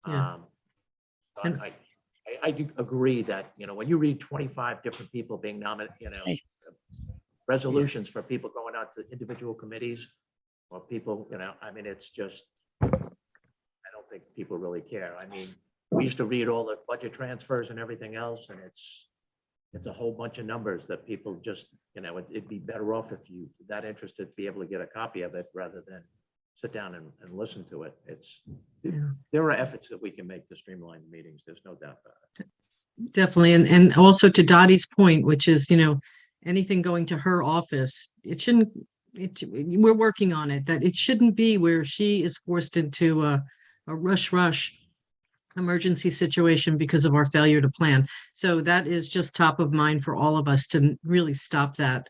Yeah. And- I do agree that, when you read 25 different people being nominated, Hey. resolutions for people going out to individual committees, or people, it's just, I don't think people really care. I mean, we used to read all the budget transfers and everything else, and it's a whole bunch of numbers that people just, it'd be better off if you that interested to be able to get a copy of it rather than sit down and listen to it. There are efforts that we can make to streamline the meetings. There's no doubt about it. Definitely. And also to Dottie's point, which is, anything going to her office, we're working on it, that it shouldn't be where she is forced into a rush emergency situation because of our failure to plan. So that is just top of mind for all of us to really stop that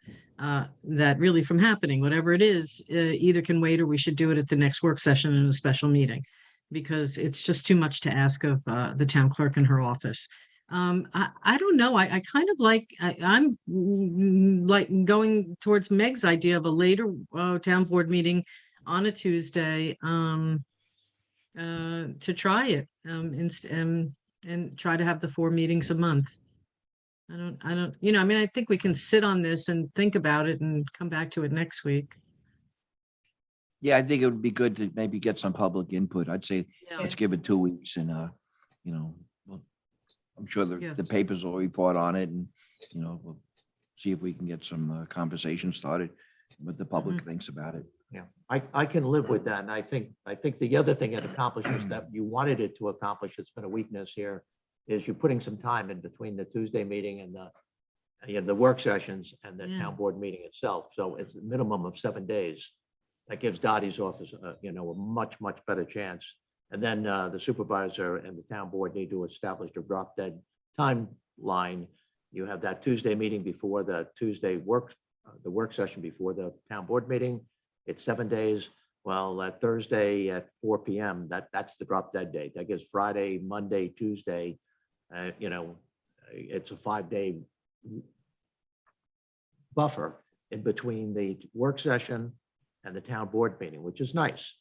really from happening. Whatever it is, either can wait, or we should do it at the next work session in a special meeting, because it's just too much to ask of the town clerk in her office. I don't know. I kind of I'm like going towards Meg's idea of a later town board meeting on a Tuesday to try it and try to have the 4 meetings a month. I don't, I think we can sit on this and think about it and come back to it next week. Yeah, I think it would be good to maybe get some public input. I'd say Yeah. let's give it 2 weeks, and I'm sure Yeah. the papers will report on it, and we'll see if we can get some conversation started, what the public thinks about it. Yeah, I can live with that. And I think the other thing it accomplishes that you wanted it to accomplish, it's been a weakness here, is you're putting some time in between the Tuesday meeting and the work sessions and the Yeah. town board meeting itself. So it's a minimum of 7 days. That gives Dottie's office, a much, much better chance. And then the supervisor and the town board need to establish a drop dead timeline. You have that Tuesday meeting before the Tuesday the work session before the town board meeting. It's 7 days. Well, that Thursday at 4 p.m., that's the drop dead date. That gives Friday, Monday, Tuesday, it's a 5-day buffer in between the work session and the town board meeting, which is nice.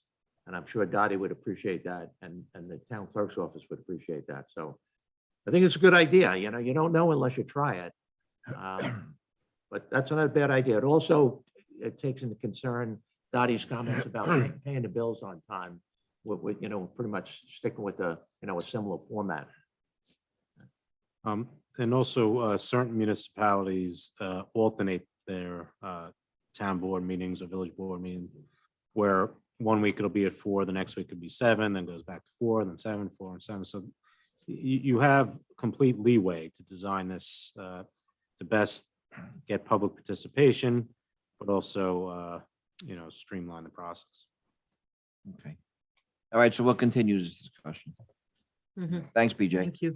And I'm sure Dottie would appreciate that, and the town clerk's office would appreciate that. So I think it's a good idea. You don't know unless you try it. But that's not a bad idea. It takes into concern Dottie's comments about paying the bills on time. With pretty much sticking with a similar format. And also certain municipalities alternate their town board meetings or village board meetings, where 1 week it'll be at 4, the next week it'll be 7, then goes back to 4, then 7, 4, and 7. So you have complete leeway to design this to best get public participation, but also, streamline the process. Okay. All right, so we'll continue this discussion. Mhm. Thanks, BJ. Thank you.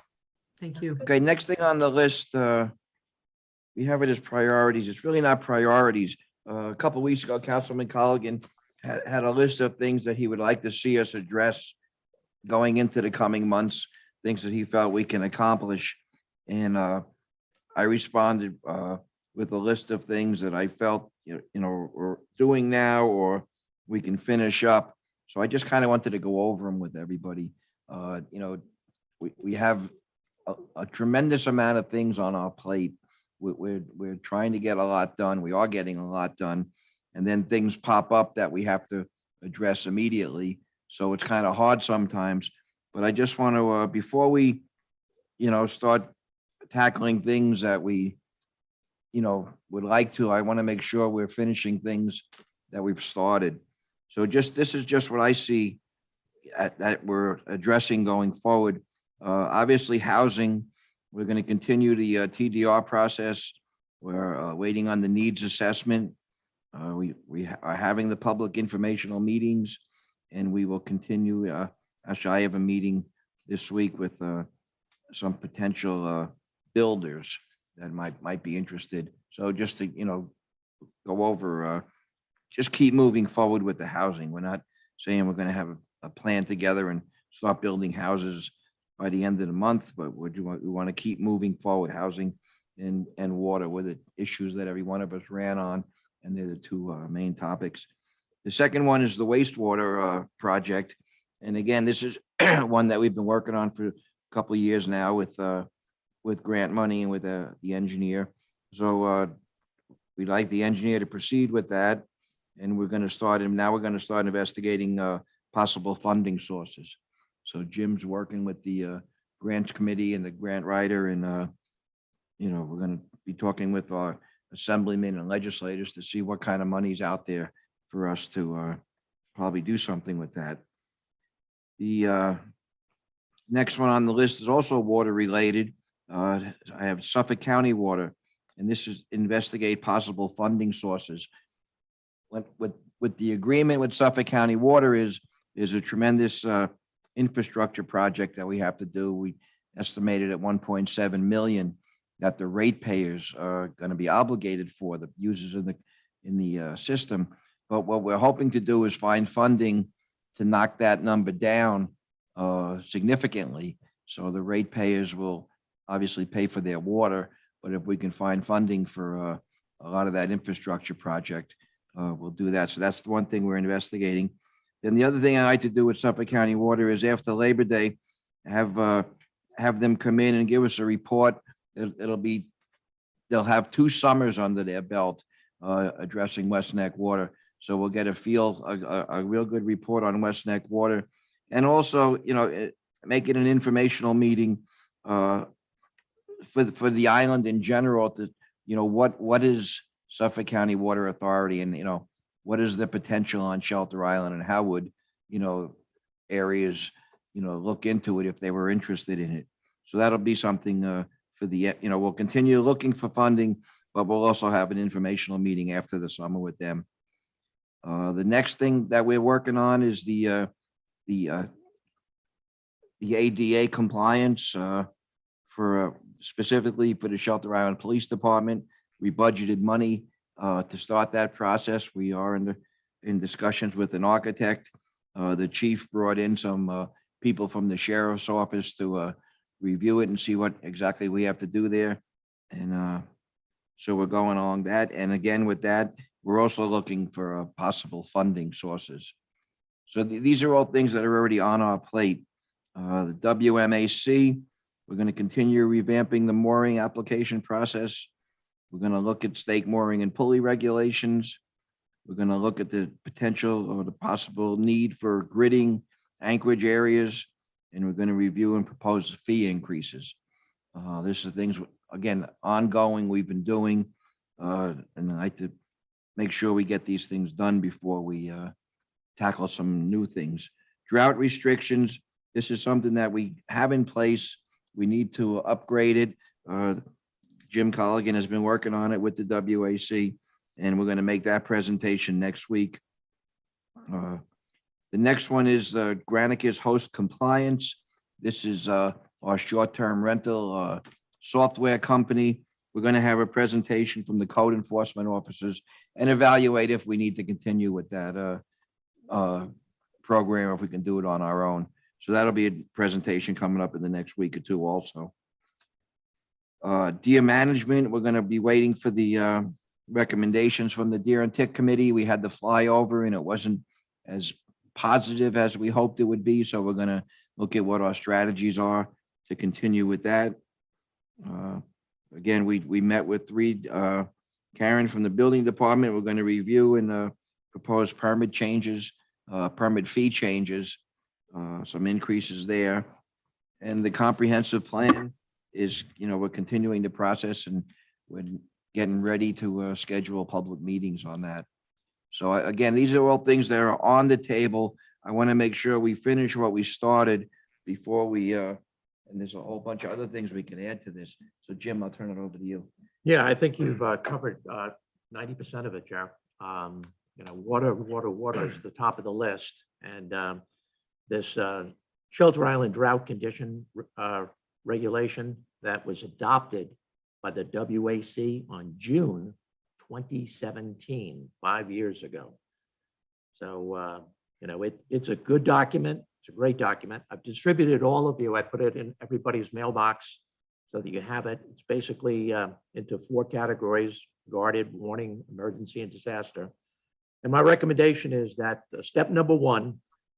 Thank you. Okay, next thing on the list, we have it as priorities. It's really not priorities. A couple weeks ago, Councilman Colligan had a list of things that he would like to see us address going into the coming months, things that he felt we can accomplish. And I responded with a list of things that I felt, we're doing now or we can finish up. So I just kind of wanted to go over them with everybody. We have a tremendous amount of things on our plate. We're trying to get a lot done. We are getting a lot done. And then things pop up that we have to address immediately. So it's kind of hard sometimes. But I just want to, before we, start tackling things that we, would like to, I want to make sure we're finishing things that we've started. So this is just what I see that we're addressing going forward. Obviously, housing, we're going to continue the TDR process. We're waiting on the needs assessment. We are having the public informational meetings, and we will continue. Actually, I have a meeting this week with some potential builders that might be interested. So just to go over, just keep moving forward with the housing. We're not saying we're going to have a plan together and start building houses by the end of the month, but we want to keep moving forward. Housing and water were the issues that every one of us ran on, and they're the two main topics. The second one is the wastewater project. And again, this is one that we've been working on for a couple of years now with grant money and with the engineer. So we'd like the engineer to proceed with that. And we're going to start investigating possible funding sources. So Jim's working with the grant committee and the grant writer, and we're going to be talking with our assemblymen and legislators to see what kind of money's out there for us to probably do something with that. The next one on the list is also water related. I have Suffolk County Water, and this is investigate possible funding sources. With the agreement with Suffolk County Water is a tremendous infrastructure project that we have to do. We estimated at 1.7 million that the ratepayers are going to be obligated for, the users in the system. But what we're hoping to do is find funding to knock that number down significantly. So the ratepayers will obviously pay for their water, but if we can find funding for a lot of that infrastructure project, we'll do that. So that's the one thing we're investigating. Then the other thing I like to do with Suffolk County Water is after Labor Day, have them come in and give us a report. They'll have 2 summers under their belt addressing West Neck Water. So we'll get a real good report on West Neck Water, and also, make it an informational meeting for the island in general. To what is Suffolk County Water Authority, and what is the potential on Shelter Island, and how would areas look into it if they were interested in it. So that'll be something for the we'll continue looking for funding, but we'll also have an informational meeting after the summer with them. The next thing that we're working on is the ADA compliance for specifically for the Shelter Island Police Department. We budgeted money to start that process. We are in discussions with an architect. The chief brought in some people from the sheriff's office to review it and see what exactly we have to do there. And so we're going along that. And again, with that, we're also looking for possible funding sources. So these are all things that are already on our plate. The WMAC, we're going to continue revamping the mooring application process. We're going to look at stake mooring and pulley regulations. We're going to look at the potential or the possible need for gridding anchorage areas, and we're going to review and propose fee increases. This is things, again, ongoing we've been doing. And I like to make sure we get these things done before we tackle some new things. Drought restrictions, this is something that we have in place. We need to upgrade it. Jim Colligan has been working on it with the WAC, and we're going to make that presentation next week. The next one is Granicus host compliance. This is our short-term rental software company. We're going to have a presentation from the code enforcement officers and evaluate if we need to continue with that program, or if we can do it on our own. So that'll be a presentation coming up in the next week or two also. Deer management, we're going to be waiting for the recommendations from the Deer and Tick Committee. We had the flyover and it wasn't as positive as we hoped it would be. So we're going to look at what our strategies are to continue with that. Again, we met with Karen from the building department. We're going to review and propose permit changes, permit fee changes, some increases there. And the comprehensive plan is, we're continuing the process and we're getting ready to schedule public meetings on that. So again, these are all things that are on the table. I want to make sure we finish what we started before we, and there's a whole bunch of other things we can add to this. So Jim, I'll turn it over to you. Yeah, I think you've covered 90% of it, Jeff. Water is the top of the list. And this Shelter Island drought condition regulation that was adopted by the WAC on June 2017, 5 years ago. So, it's a good document. It's a great document. I've distributed all of you. I put it in everybody's mailbox so that you have it. It's basically into 4 categories: guarded, warning, emergency, and disaster. And my recommendation is that step number 1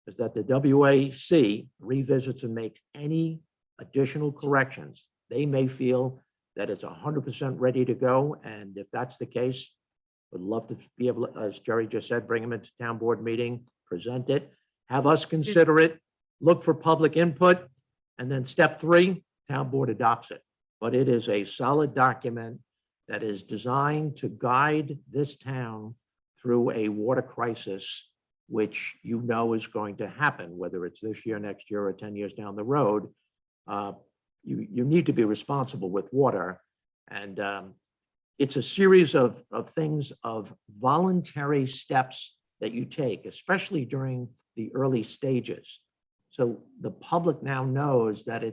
is that the WAC revisits and makes any additional corrections. They may feel that it's 100% ready to go. And if that's the case, would love to be able to, as Jerry just said, bring them into town board meeting, present it, have us consider it, look for public input, and then step 3, town board adopts it. But it is a solid document that is designed to guide this town through a water crisis, which is going to happen, whether it's this year, next year, or 10 years down the road. You need to be responsible with water. And it's a series of things, of voluntary steps that you take, especially during the early stages. So the public now knows that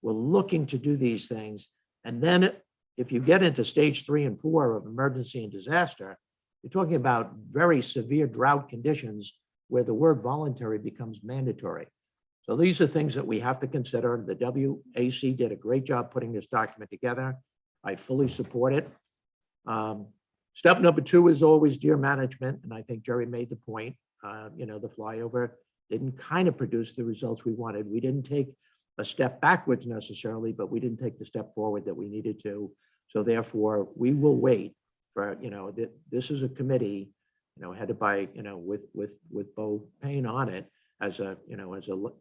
we're looking to do these things. And then if you get into stage 3 and 4 of emergency and disaster, you're talking about very severe drought conditions where the word voluntary becomes mandatory. So these are things that we have to consider. The WAC did a great job putting this document together. I fully support it. Step number 2 is always deer management. And I think Jerry made the point, the flyover didn't kind of produce the results we wanted. We didn't take a step backwards necessarily, but we didn't take the step forward that we needed to. So therefore, we will wait for, this is a committee, headed by, with Bo Payne on it as a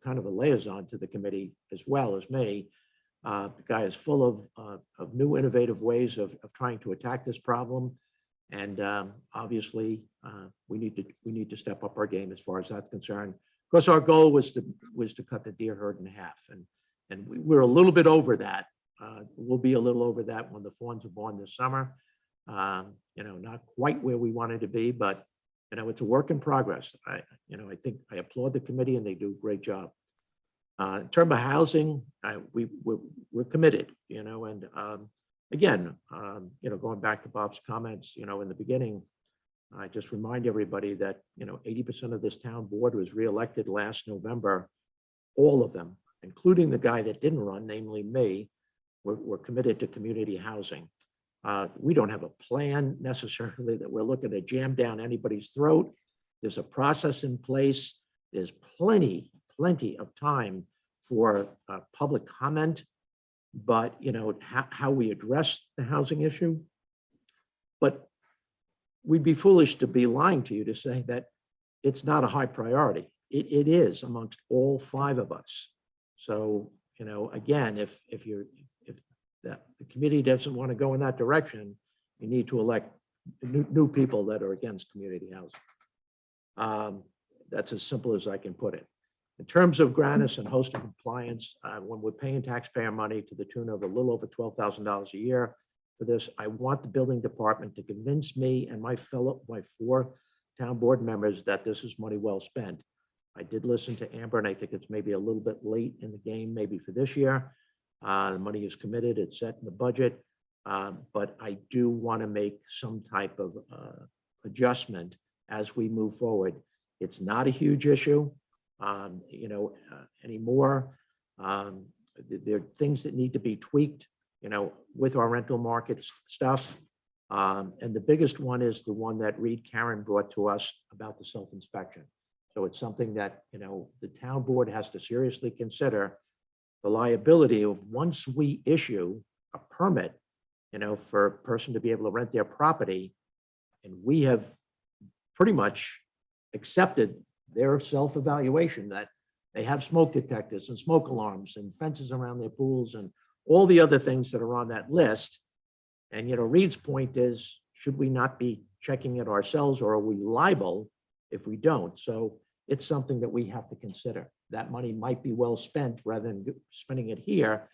kind of a liaison to the committee as well as me. The guy is full of new innovative ways of trying to attack this problem. And obviously, we need to step up our game as far as that's concerned. Of course, our goal was to cut the deer herd in half, and we're a little bit over that. We'll be a little over that when the fawns are born this summer. Not quite where we wanted to be, but it's a work in progress. I think I applaud the committee and they do a great job. In terms of housing, we're committed, and again, going back to Bob's comments, in the beginning, I just remind everybody that, 80% of this town board was reelected last November. All of them, including the guy that didn't run, namely me, were committed to community housing. We don't have a plan necessarily that we're looking to jam down anybody's throat. There's a process in place. There's plenty of time for public comment, but how we address the housing issue. But we'd be foolish to be lying to you to say that it's not a high priority. It is amongst all 5 of us. So, again, if that the committee doesn't want to go in that direction, you need to elect new people that are against community housing. That's as simple as I can put it. In terms of Grannis and hosting compliance, when we're paying taxpayer money to the tune of a little over $12,000 a year for this, I want the building department to convince me and my 4 town board members that this is money well spent. I did listen to Amber, and I think it's maybe a little bit late in the game, maybe for this year. The money is committed, it's set in the budget, but I do want to make some type of adjustment as we move forward. It's not a huge issue, anymore. There are things that need to be tweaked, with our rental market stuff. And the biggest one is the one that Karen brought to us about the self-inspection. So it's something that, the town board has to seriously consider the liability of, once we issue a permit, for a person to be able to rent their property, and we have pretty much accepted their self-evaluation that they have smoke detectors and smoke alarms and fences around their pools and all the other things that are on that list. And, Reed's point is, should we not be checking it ourselves, or are we liable if we don't? So it's something that we have to consider. That money might be well spent rather than spending it here,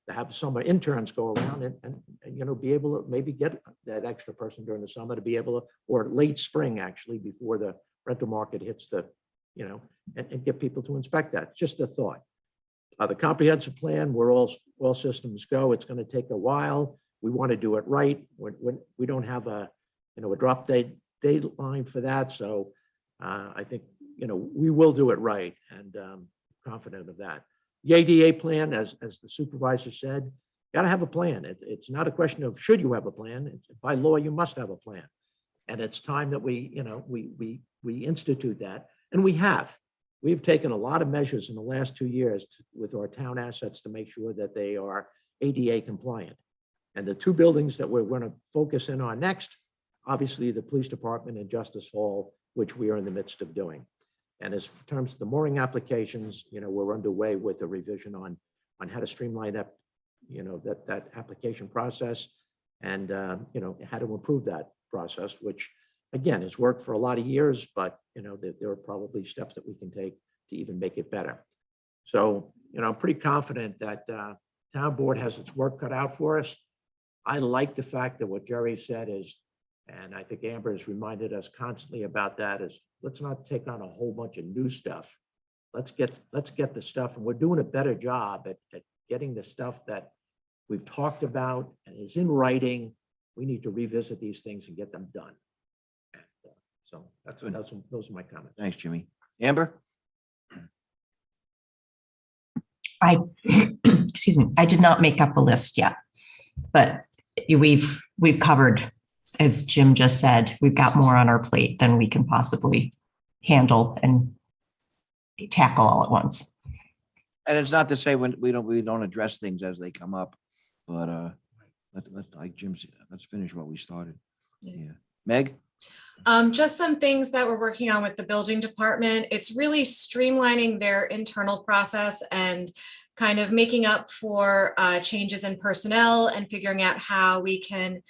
to have some interns go around and be able to maybe get that extra person during the summer to be able to, or late spring, actually, before the rental market hits the, and get people to inspect that. Just a thought. The comprehensive plan, we're all systems go. It's going to take a while. We want to do it right. We don't have a drop deadline for that. So I think, we will do it right, and confident of that. The ADA plan, as the supervisor said, got to have a plan. It's not a question of should you have a plan. It's, by law, you must have a plan. And it's time that we institute that. And we have. We've taken a lot of measures in the last 2 years with our town assets to make sure that they are ADA compliant. And the 2 buildings that we're going to focus in on next, obviously the police department and Justice Hall, which we are in the midst of doing. And as in terms of the mooring applications, we're underway with a revision on how to streamline that, that application process, and how to improve that process, which again has worked for a lot of years, but there are probably steps that we can take to even make it better. So I'm pretty confident that town board has its work cut out for us. I like the fact that what Jerry said is, and I think Amber has reminded us constantly about that, is let's not take on a whole bunch of new stuff. Let's get the stuff, and we're doing a better job at getting the stuff that we've talked about and is in writing. We need to revisit these things and get them done. And, so those are my comments. Thanks, Jimmy. Amber? Excuse me, I did not make up a list yet, but we've covered, as Jim just said, we've got more on our plate than we can possibly handle and tackle all at once. And it's not to say when we don't address things as they come up, but let's, like Jim said, let's finish what we started. Yeah. Meg? Just some things that we're working on with the building department. It's really streamlining their internal process and kind of making up for changes in personnel and figuring out how we can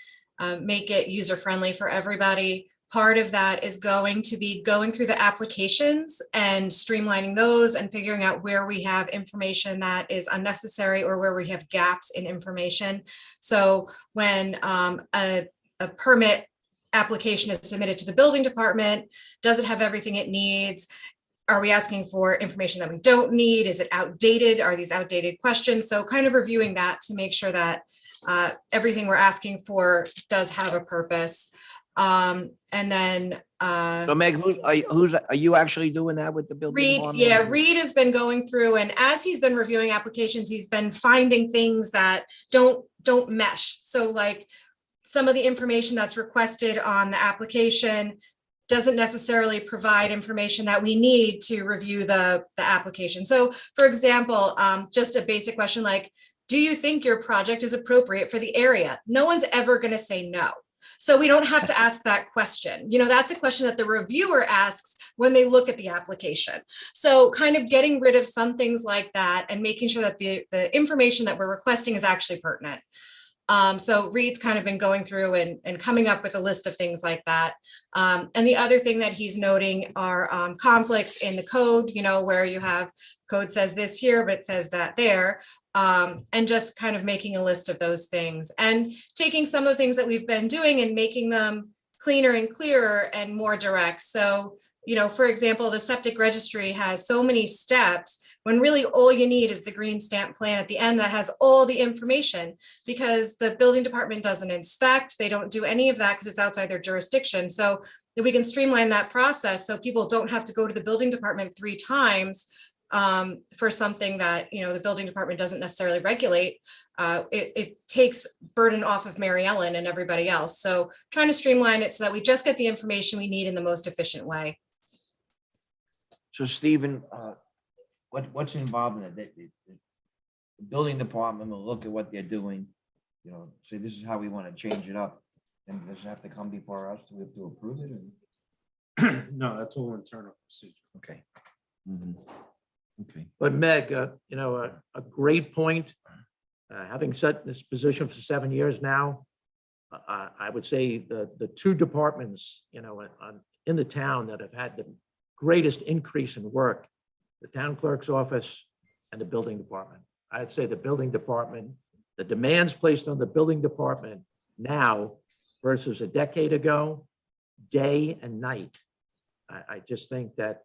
make it user-friendly for everybody. Part of that is going to be going through the applications and streamlining those and figuring out where we have information that is unnecessary or where we have gaps in information. So when a permit application is submitted to the building department, does it have everything it needs? Are we asking for information that we don't need? Is it outdated? Are these outdated questions? So kind of reviewing that to make sure that everything we're asking for does have a purpose. And then So Meg, are you actually doing that with the building? Reed, yeah, Reed has been going through, and as he's been reviewing applications, he's been finding things that don't mesh. So like some of the information that's requested on the application doesn't necessarily provide information that we need to review the application. So for example, just a basic question like, do you think your project is appropriate for the area? No one's ever going to say no. So we don't have to ask that question. That's a question that the reviewer asks when they look at the application. So kind of getting rid of some things like that and making sure that the information that we're requesting is actually pertinent. So Reed's kind of been going through and coming up with a list of things like that. And the other thing that he's noting are conflicts in the code, you know, where you have code says this here, but it says that there. And just kind of making a list of those things and taking some of the things that we've been doing and making them cleaner and clearer and more direct. So, you know, for example, the septic registry has so many steps when really all you need is the green stamp plan at the end that has all the information, because the building department doesn't inspect, they don't do any of that because it's outside their jurisdiction. So if we can streamline that process so people don't have to go to the building department 3 times for something that, you know, the building department doesn't necessarily regulate, it takes burden off of Mary Ellen and everybody else. So trying to streamline it so that we just get the information we need in the most efficient way. So Stephen, what's involved in it? The building department will look at what they're doing, you know, say this is how we want to change it up. And does it have to come before us? Do we have to approve it? Or? No, that's all internal procedure. Okay. Mhm. Okay. But Meg, you know, a great point. Having sat in this position for 7 years now, I would say the 2 departments, you know, in the town that have had the greatest increase in work, the town clerk's office and the building department. I'd say the building department, the demands placed on the building department now versus a decade ago, day and night. I just think that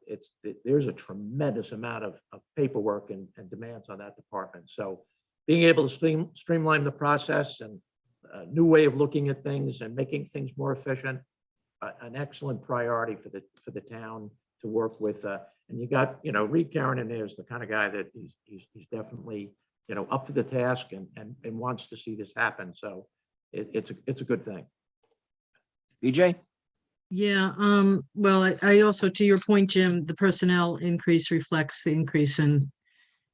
there's a tremendous amount of paperwork and demands on that department. So being able to streamline the process and a new way of looking at things and making things more efficient, an excellent priority for the town to work with. And you got, you know, Reed Karen in there is the kind of guy that he's definitely, you know, up to the task and wants to see this happen. So it's a good thing. BJ? Yeah, well, I also, to your point, Jim, the personnel increase reflects the increase in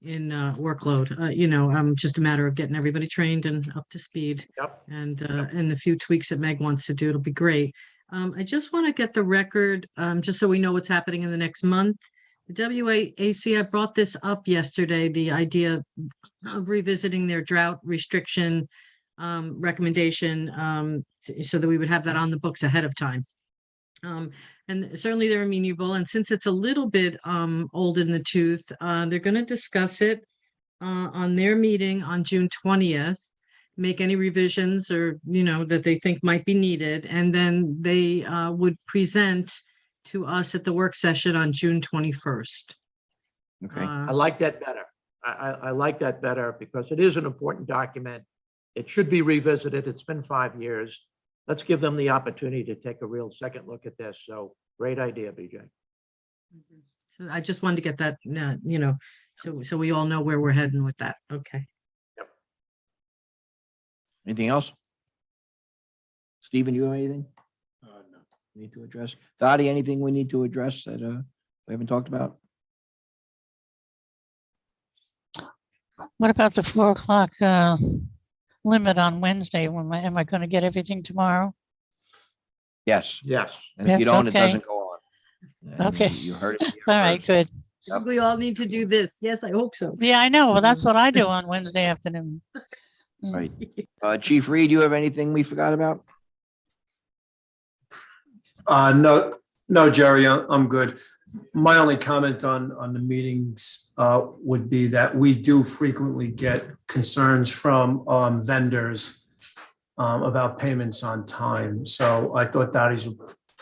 workload. You know, just a matter of getting everybody trained and up to speed. Yep. And a few tweaks that Meg wants to do, it'll be great. I just want to get the record, just so we know what's happening in the next month. The WAAC, I brought this up yesterday, the idea of revisiting their drought restriction recommendation, so that we would have that on the books ahead of time. And certainly they're amenable. And since it's a little bit old in the tooth, they're going to discuss it on their meeting on June 20th, make any revisions or, you know, that they think might be needed. And then they would present to us at the work session on June 21st. Okay. I like that better. I like that better because it is an important document. It should be revisited. It's been 5 years. Let's give them the opportunity to take a real second look at this. So great idea, BJ. So I just wanted to get that, you know, so we all know where we're heading with that. Okay. Anything else? Stephen, you have anything No. we need to address? Dottie, anything we need to address that we haven't talked about? What about the 4 o'clock limit on Wednesday? Am I going to get everything tomorrow? Yes. Yes. And if you Yes, don't, it okay. doesn't go on. And Okay. You heard it. here All right, first. good. Yep. We all need to do this. Yes, I hope so. Yeah, I know. Well, that's what I do on Wednesday afternoon. Right. Chief Reed, you have anything we forgot about? No, Jerry, I'm good. My only comment on the meetings would be that we do frequently get concerns from vendors about payments on time. So I thought Dottie's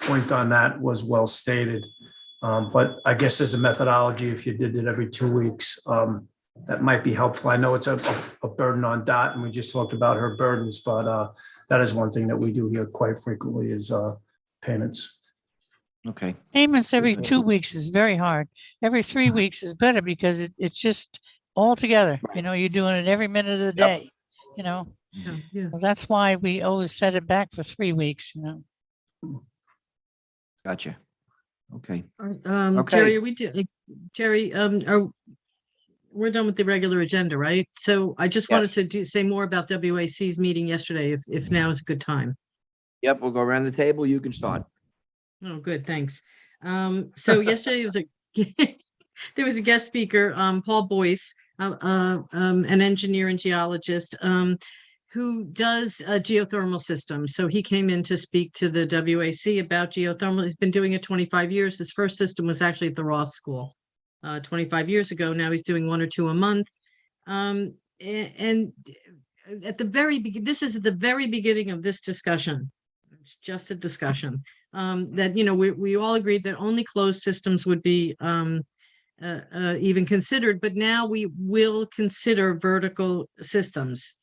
point on that was well stated. But I guess as a methodology, if you did it every 2 weeks, that might be helpful. I know it's a burden on Dot, and we just talked about her burdens, but that is one thing that we do hear quite frequently is payments. Okay. Payments every 2 weeks is very hard. Every 3 weeks is better because it's just all together. You know, you're doing it every minute of the day, you know. Yeah, yeah. Well, that's why we always set it back for 3 weeks, you know. Gotcha. Okay. Okay. Jerry, we're done with the regular agenda, right? So I just wanted to say more about WAC's meeting yesterday, if now is a good time. Yep, we'll go around the table. You can start. Oh, good, thanks. So yesterday was there was a guest speaker, Paul Boyce, an engineer and geologist, who does geothermal systems. So he came in to speak to the WAC about geothermal. He's been doing it 25 years. His first system was actually at the Ross School 25 years ago. Now he's doing 1 or 2 a month. And at the this is at the very beginning of this discussion. It's just a discussion that, we all agreed that only closed systems would be even considered, but now we will consider vertical systems.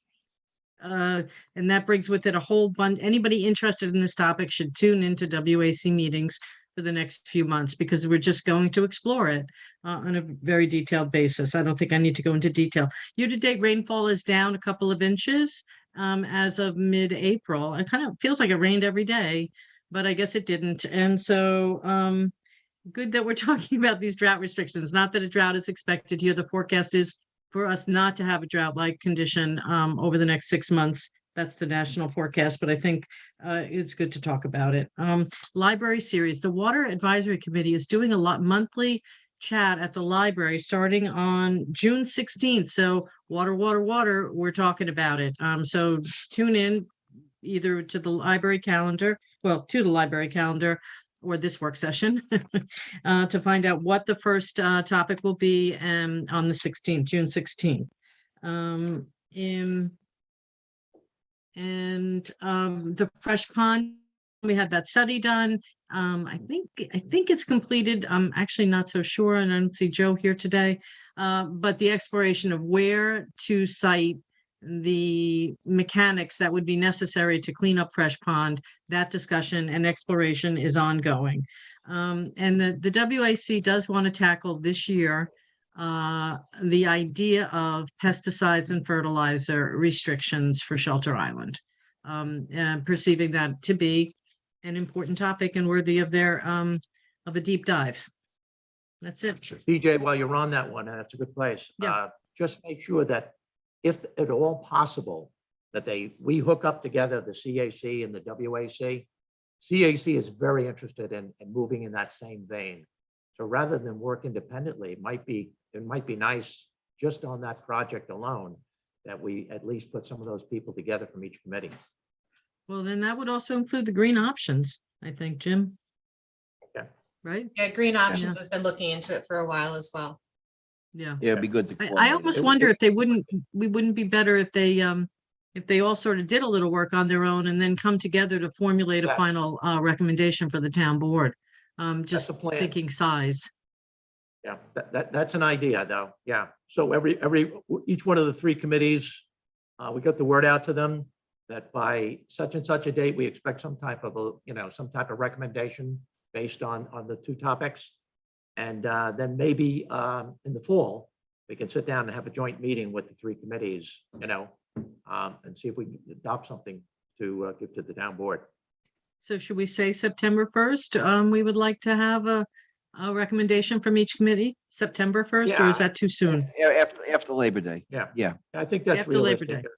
And that brings with it a whole bunch. Anybody interested in this topic should tune into WAC meetings for the next few months, because we're just going to explore it on a very detailed basis. I don't think I need to go into detail. Year-to-date rainfall is down a couple of inches as of mid-April. It kind of feels like it rained every day, but I guess it didn't. And so good that we're talking about these drought restrictions. Not that a drought is expected here. The forecast is for us not to have a drought-like condition over the next 6 months. That's the national forecast, but I think it's good to talk about it. Library series. The Water Advisory Committee is doing a monthly chat at the library starting on June 16th. So water, we're talking about it. So tune in either to the library calendar, or this work session to find out what the first topic will be on the 16th, June 16th. The fresh pond, we had that study done. I think it's completed. I'm actually not so sure, and I don't see Joe here today. But the exploration of where to site the mechanics that would be necessary to clean up fresh pond, that discussion and exploration is ongoing. And the WAC does want to tackle this year the idea of pesticides and fertilizer restrictions for Shelter Island, and perceiving that to be an important topic and worthy of their of a deep dive. That's it. BJ, while you're on that one, and that's a good place. Yeah. Just make sure that if at all possible, that we hook up together the CAC and the WAC. CAC is very interested in moving in that same vein. So rather than work independently, it might be nice just on that project alone that we at least put some of those people together from each committee. Well, then that would also include the green options, I think, Jim. Okay. Right? Yeah, Green Options has been looking into it for a while as well. Yeah. Yeah, it'd be good to. I coordinate almost it. wonder if we wouldn't be better if they all sort of did a little work on their own and then come together to formulate a Yes. final recommendation for the town board. Just the plan. thinking size. Yeah, that's an idea though. Yeah. So each one of the 3 committees, we got the word out to them that by such and such a date, we expect some type of recommendation based on the 2 topics. And then maybe in the fall, we can sit down and have a joint meeting with the 3 committees, and see if we can adopt something to give to the town board. So should we say September 1st? We would like to have a recommendation from each committee, September 1st, or is that too soon? Yeah, after Labor Day. Yeah. Yeah. I think that's After Labor realistic. Day.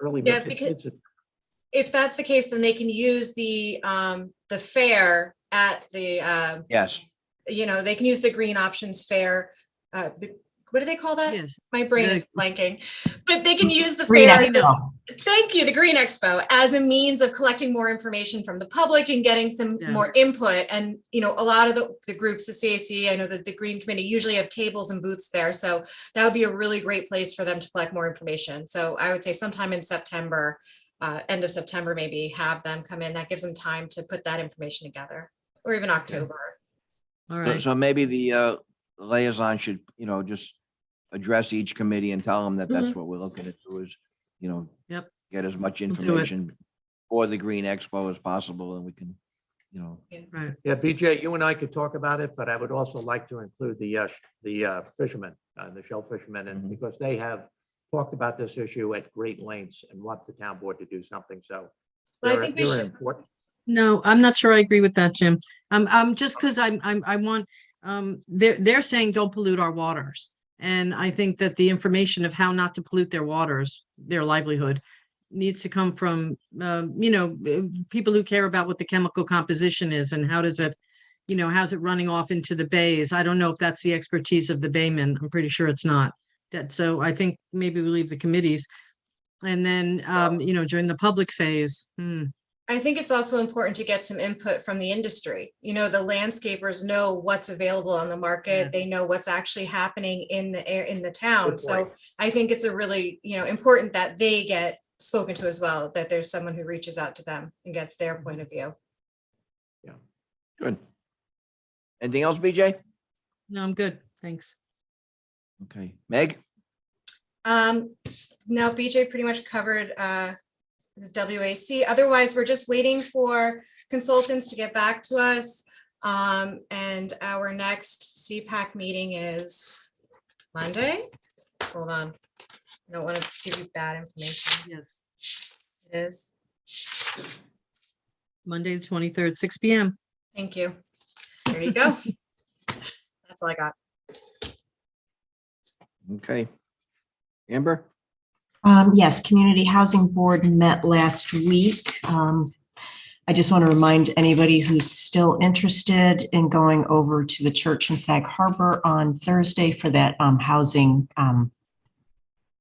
Early. Yeah, because if that's the case, then they can use the fair at the Yes. they can use the Green Options Fair. What do they call that? Yes. My brain is blanking, but they can use the Green fair. Expo. Thank you, the Green Expo, as a means of collecting more information from the public and getting some Yeah. more input. And, a lot of the groups, the CAC, I know that the Green Committee usually have tables and booths there. So that would be a really great place for them to collect more information. So I would say sometime in September, end of September, maybe have them come in. That gives them time to put that information together, or even October. All So, right. so maybe the liaison should, just address each committee and tell them that that's what we're looking to do is, Yep. get as much do it. information for the Green Expo as possible, and we can, Right. Yeah, BJ, you and I could talk about it, but I would also like to include the fishermen, the shell fishermen, and because they have talked about this issue at great lengths and want the town board to do something. So Well, I think we they're should. important. No, I'm not sure I agree with that, Jim. Just because I want, they're saying don't pollute our waters. And I think that the information of how not to pollute their waters, their livelihood, needs to come from, people who care about what the chemical composition is and how does it how's it running off into the bays? I don't know if that's the expertise of the bayman. I'm pretty sure it's not. So I think maybe we leave the committees. And then, during the public phase. I think it's also important to get some input from the industry. The landscapers know what's available on the market. Yeah. They know what's actually happening in the town. Good So point. I think it's a really, important that they get spoken to as well, that there's someone who reaches out to them and gets their point of view. Good. Anything else, BJ? No, I'm good. Thanks. Okay. Meg? No, BJ pretty much covered the WAC. Otherwise, we're just waiting for consultants to get back to us. And our next CPAC meeting is Monday. Hold on. I don't want to give you bad information. Yes. It is. Monday, the 23rd, 6 p.m. Thank you. There you go. That's all I got. Okay. Amber? Yes, Community Housing Board met last week. I just want to remind anybody who's still interested in going over to the church in Sag Harbor on Thursday for that housing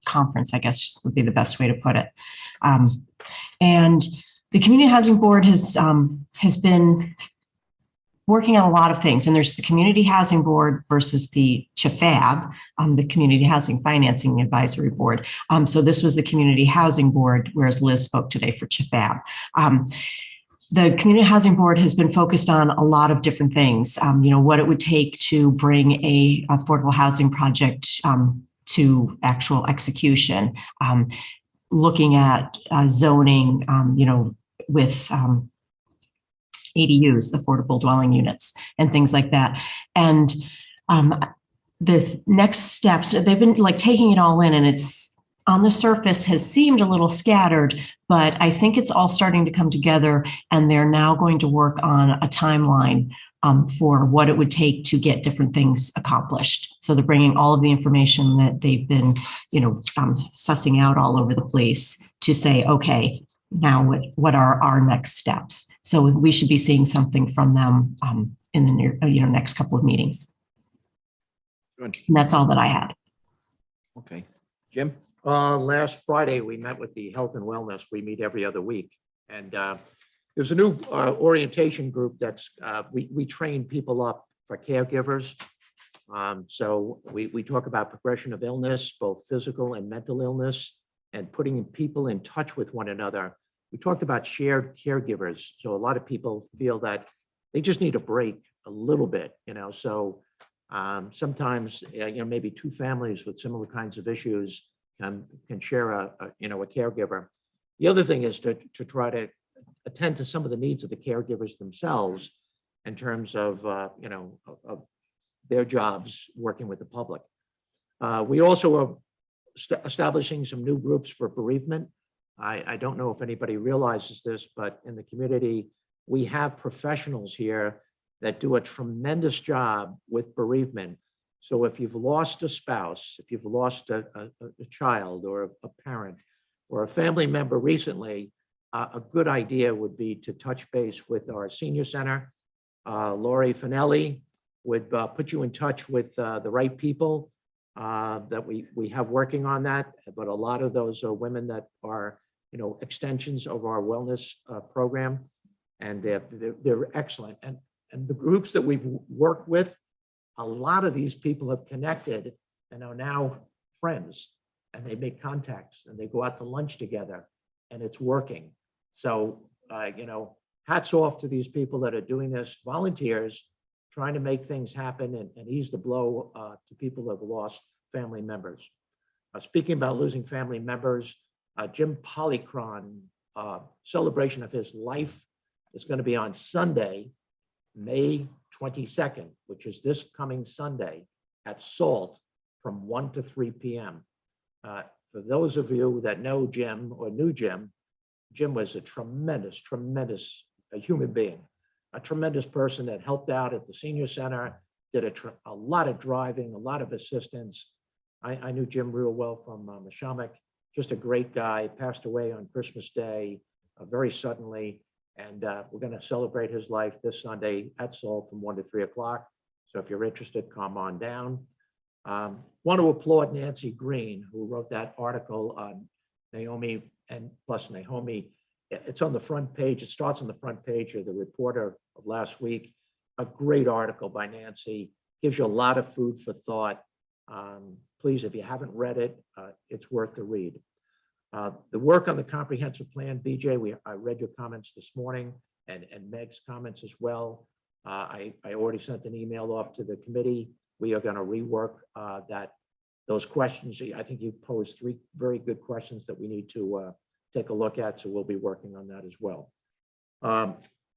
conference, I guess would be the best way to put it. And the Community Housing Board has been working on a lot of things, and there's the Community Housing Board versus the CHFAB, the Community Housing Financing Advisory Board. So this was the Community Housing Board, whereas Liz spoke today for CHFAB. The Community Housing Board has been focused on a lot of different things. What it would take to bring a affordable housing project to actual execution, looking at zoning, with ADUs, affordable dwelling units, and things like that. And the next steps, they've been like taking it all in, and it's on the surface has seemed a little scattered, but I think it's all starting to come together, and they're now going to work on a timeline for what it would take to get different things accomplished. So they're bringing all of the information that they've been, sussing out all over the place to say, okay, now what are our next steps? So we should be seeing something from them in the near, next couple of meetings. Good. And that's all that I had. Okay. Jim? Last Friday, we met with the Health and Wellness. We meet every other week. And there's a new orientation group that's, we train people up for caregivers. So we talk about progression of illness, both physical and mental illness, and putting people in touch with one another. We talked about shared caregivers. So a lot of people feel that they just need a break a little bit, so sometimes, maybe two families with similar kinds of issues can share a caregiver. The other thing is to try to attend to some of the needs of the caregivers themselves in terms of, of their jobs working with the public. We also are establishing some new groups for bereavement. I don't know if anybody realizes this, but in the community, we have professionals here that do a tremendous job with bereavement. So if you've lost a spouse, if you've lost a child or a parent or a family member recently, a good idea would be to touch base with our senior center. Lori Finelli would put you in touch with the right people that we have working on that. But a lot of those are women that are, extensions of our wellness program, and they're excellent. And the groups that we've worked with, a lot of these people have connected and are now friends, and they make contacts and they go out to lunch together, and it's working. So, hats off to these people that are doing this, volunteers trying to make things happen and ease the blow to people that have lost family members. Speaking about losing family members, Jim Polycron celebration of his life is going to be on Sunday, May 22nd, which is this coming Sunday at Salt from 1 to 3 p.m. For those of you that know Jim or knew Jim, Jim was a tremendous human being, a tremendous person that helped out at the senior center, did a lot of driving, a lot of assistance. I knew Jim real well from Mashonack, just a great guy, passed away on Christmas Day very suddenly. And we're going to celebrate his life this Sunday at Seoul from 1 to 3 o'clock. So if you're interested, come on down. Want to applaud Nancy Green, who wrote that article on Naomi and plus Naomi. It's on the front page. It starts on the front page of the Reporter of last week. A great article by Nancy. Gives you a lot of food for thought. Please, if you haven't read it, it's worth the read. The work on the comprehensive plan, BJ, I read your comments this morning and Meg's comments as well. I already sent an email off to the committee. We are going to rework those questions. I think you posed 3 very good questions that we need to take a look at. So we'll be working on that as well.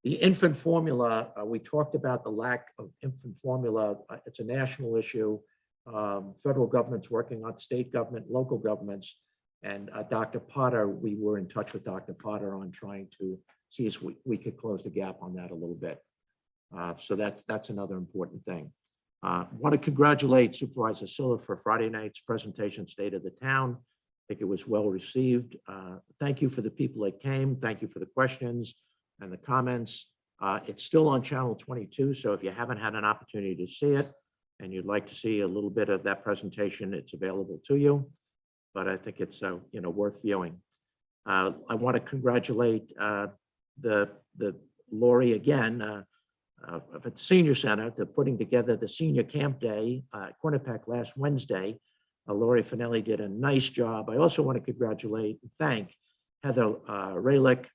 The infant formula, we talked about the lack of infant formula. It's a national issue. Federal government's working on state government, local governments. And Dr. Potter, we were in touch with Dr. Potter on trying to see if we could close the gap on that a little bit. So that's another important thing. Want to congratulate Supervisor Siller for Friday night's presentation, State of the Town. I think it was well received. Thank you for the people that came. Thank you for the questions and the comments. It's still on Channel 22, so if you haven't had an opportunity to see it and you'd like to see a little bit of that presentation, it's available to you. But I think it's worth viewing. I want to congratulate the Lori again at the Senior Center to putting together the Senior Camp Day at Quinnipiac last Wednesday. Lori Finelli did a nice job. I also want to congratulate and thank Heather Raylick,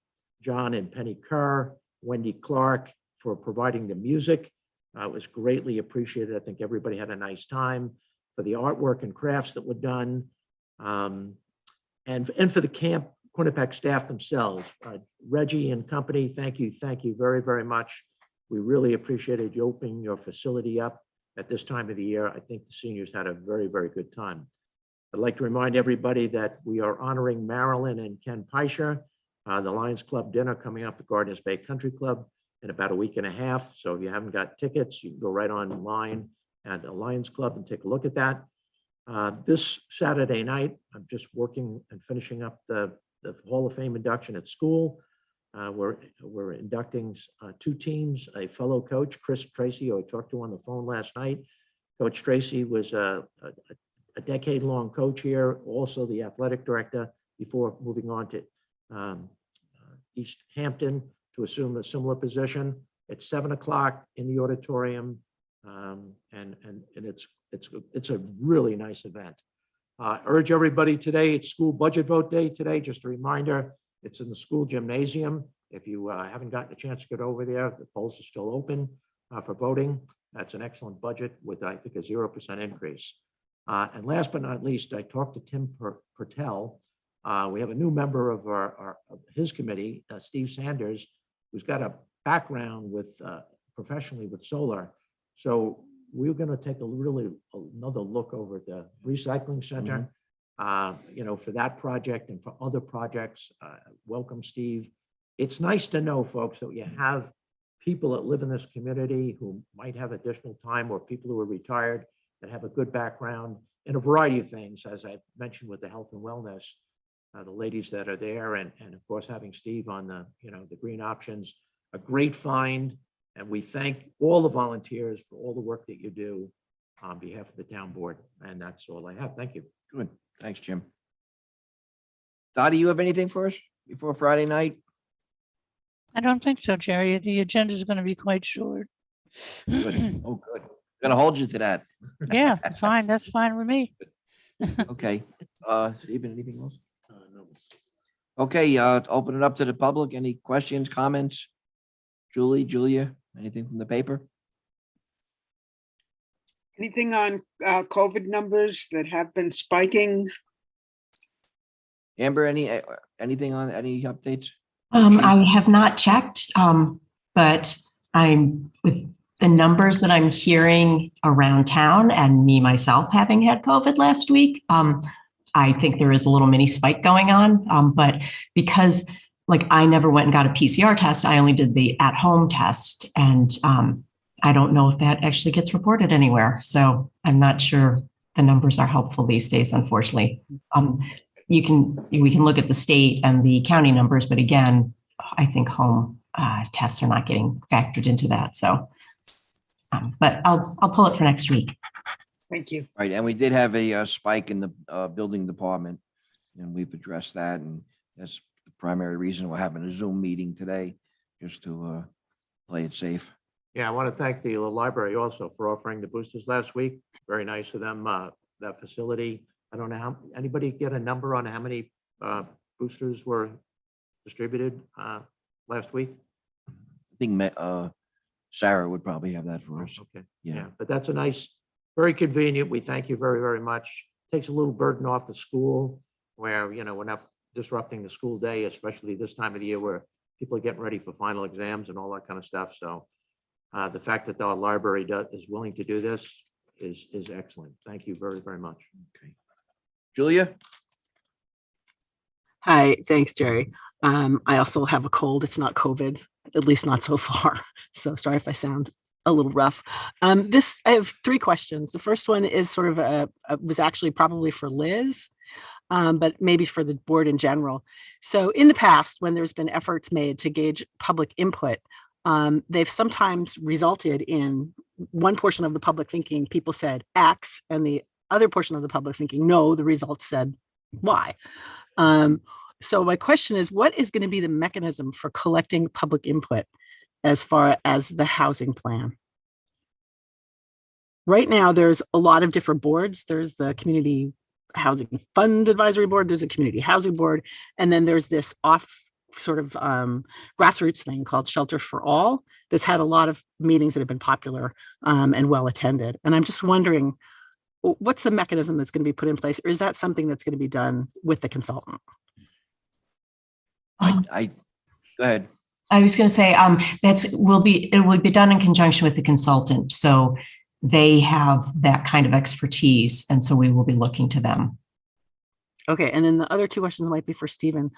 John and Penny Kerr, Wendy Clark for providing the music. It was greatly appreciated. I think everybody had a nice time. For the artwork and crafts that were done. And for the Camp Quinnipiac staff themselves, Reggie and company, thank you very, very much. We really appreciated you opening your facility up at this time of the year. I think the seniors had a very, very good time. I'd like to remind everybody that we are honoring Marilyn and Ken Peischer, the Lions Club dinner coming up at Gardner's Bay Country Club in about a week and a half. So if you haven't got tickets, you can go right online at the Lions Club and take a look at that. This Saturday night, I'm just working and finishing up the Hall of Fame induction at school. We're inducting 2 teams, a fellow coach, Chris Tracy, who I talked to on the phone last night. Coach Tracy was a decade-long coach here, also the athletic director before moving on to East Hampton to assume a similar position. It's 7 o'clock in the auditorium, and it's a really nice event. Urge everybody today, it's school budget vote day today. Just a reminder, it's in the school gymnasium. If you haven't gotten a chance to get over there, the polls are still open for voting. That's an excellent budget with, I think, a 0% increase. And last but not least, I talked to Tim Pertel. We have a new member of of his committee, Steve Sanders, who's got a background with professionally with solar. So we're going to take another look over at the recycling center, for that project and for other projects. Welcome, Steve. It's nice to know, folks, that you have people that live in this community who might have additional time, or people who are retired that have a good background in a variety of things, as I've mentioned with the health and wellness, the ladies that are there, and of course having Steve on the green options, a great find. And we thank all the volunteers for all the work that you do on behalf of the town board. And that's all I have. Thank you. Good. Thanks, Jim. Dottie, you have anything for us before Friday night? I don't think so, Jerry. The agenda is going to be quite short. Good. Oh, good. Gonna hold you to that. Yeah, fine. That's fine with me. Okay. Stephen, anything else? No. Okay, open it up to the public. Any questions, comments? Julia, anything from the paper? Anything on COVID numbers that have been spiking? Amber, anything on any updates? I have not checked, but I'm with the numbers that I'm hearing around town, and me myself having had COVID last week. I think there is a little mini spike going on, but because I never went and got a PCR test, I only did the at-home test, and I don't know if that actually gets reported anywhere. So I'm not sure the numbers are helpful these days, unfortunately. We can look at the state and the county numbers, but again, I think home tests are not getting factored into that. So, but I'll pull it for next week. Thank you. Right, and we did have a spike in the building department, and we've addressed that, and that's the primary reason we're having a Zoom meeting today, just to play it safe. Yeah, I want to thank the library also for offering the boosters last week. Very nice of them, that facility. I don't know how, anybody get a number on how many boosters were distributed last week? I think Sarah would probably have that for us. Okay, Yeah. yeah, but that's a nice, very convenient. We thank you very, very much. Takes a little burden off the school where, we're not disrupting the school day, especially this time of the year where people are getting ready for final exams and all that kind of stuff. So the fact that our library is willing to do this is excellent. Thank you very, very much. Okay. Julia? Hi, thanks, Jerry. I also have a cold. It's not COVID, at least not so far. So sorry if I sound a little rough. I have 3 questions. The first one is sort of was actually probably for Liz, but maybe for the board in general. So in the past, when there's been efforts made to gauge public input, they've sometimes resulted in one portion of the public thinking people said X, and the other portion of the public thinking no, the results said Y. So my question is, what is going to be the mechanism for collecting public input as far as the housing plan? Right now, there's a lot of different boards. There's the Community Housing Fund Advisory Board, there's a Community Housing Board, and then there's this sort of grassroots thing called Shelter for All that's had a lot of meetings that have been popular and well attended. And I'm just wondering, what's the mechanism that's going to be put in place, or is that something that's going to be done with the consultant? Go ahead. I was going to say it will be done in conjunction with the consultant. So they have that kind of expertise, and so we will be looking to them. Okay, and then the other 2 questions might be for Stephen.